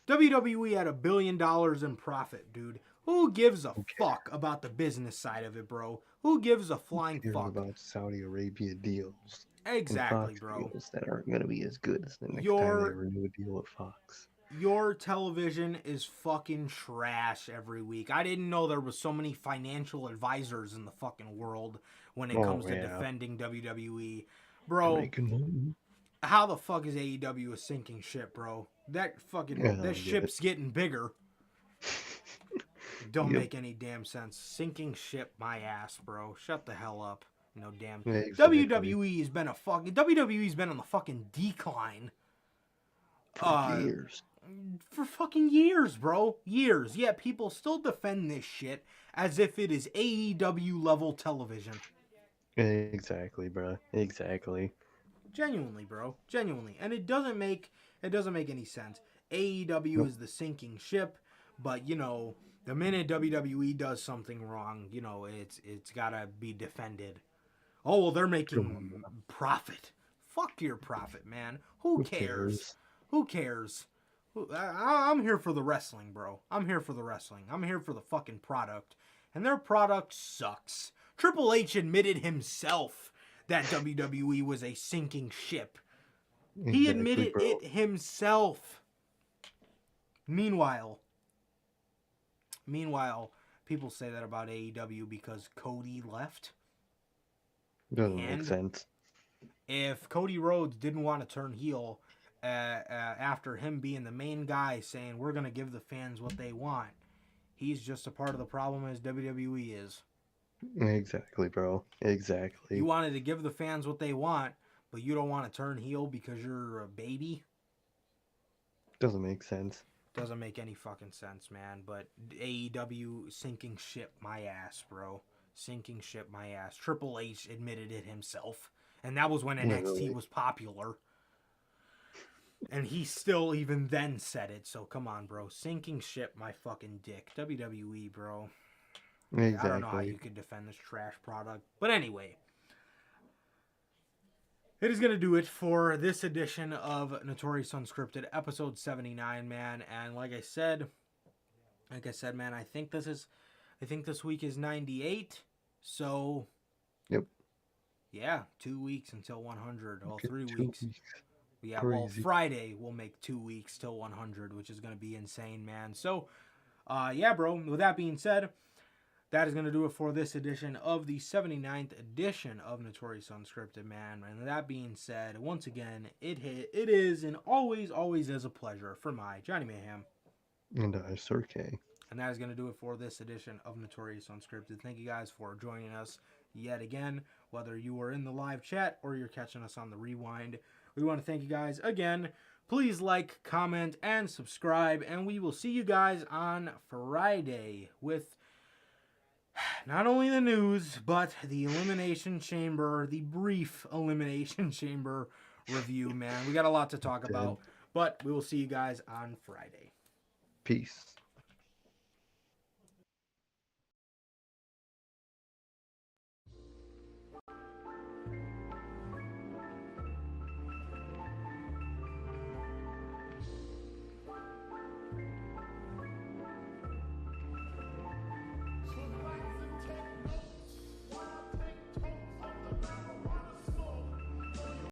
WWE had $1 billion in profit, dude. Who gives a Okay. fuck about the business side of it, bro? Who gives a flying Here's fuck? about Saudi Arabia deals. Exactly, and Fox bro. deals that aren't going to be as good as the next time Your- they renew a deal with Fox. Your television is fucking trash every week. I didn't know there was so many financial advisors in the fucking world when it Oh, comes to yeah. defending WWE. Bro, Making money. how the fuck is AEW a sinking ship, bro? That fucking Yeah, I that get ship's getting bigger. Don't Yep. make any damn sense. Sinking ship my ass, bro. Shut the hell up. No damn. Yeah, exactly. WWE's been on the fucking decline. For years. For fucking years, bro. Years. Yet people still defend this shit as if it is AEW level television. Exactly, bro. Exactly. Genuinely, bro. Genuinely. And it doesn't make any sense. AEW Nope. is the sinking ship, but the minute WWE does something wrong, it's gotta be defended. Oh well, they're making profit. Fuck your profit, man. Who cares? Who cares? I'm here for the wrestling, bro. I'm here for the wrestling. I'm here for the fucking product. And their product sucks. Triple H admitted himself that WWE was a sinking ship. He Exactly, admitted bro. it himself. Meanwhile, people say that about AEW because Cody left. Doesn't and- make sense. If Cody Rhodes didn't want to turn heel after him being the main guy saying we're going to give the fans what they want, he's just a part of the problem as WWE is. Exactly, bro. Exactly. You wanted to give the fans what they want, but you don't want to turn heel because you're a baby? Doesn't make sense. Doesn't make any fucking sense, man. But AEW sinking ship my ass, bro. Sinking ship my ass. Triple H admitted it himself. And that was when NXT Really? was popular. And he still even then said it. So come on, bro. Sinking ship, my fucking dick. WWE, bro. Exactly. I don't know how you could defend this trash product. But anyway. It is going to do it for this edition of Notorious Unscripted, episode 79, man. And like I said, man, I think this week is 98. So, yep. Yeah, 2 weeks until 100. Well, 3 2 weeks. Yeah, Crazy. well, Friday will make 2 weeks till 100, which is going to be insane, man. So, yeah, bro, with that being said, that is going to do it for this edition of the 79th edition of Notorious Unscripted, man. And that being said, once again, it is and always is a pleasure for my Johnny Mayhem. And Sir K. And that is going to do it for this edition of Notorious Unscripted. Thank you guys for joining us yet again, whether you were in the live chat or you're catching us on the rewind. We want to thank you guys again. Please like, comment, and subscribe. And we will see you guys on Friday with not only the news, but the Elimination Chamber, the brief Elimination Chamber review, man. We got a lot to talk about, but we will see you guys on Friday. Peace.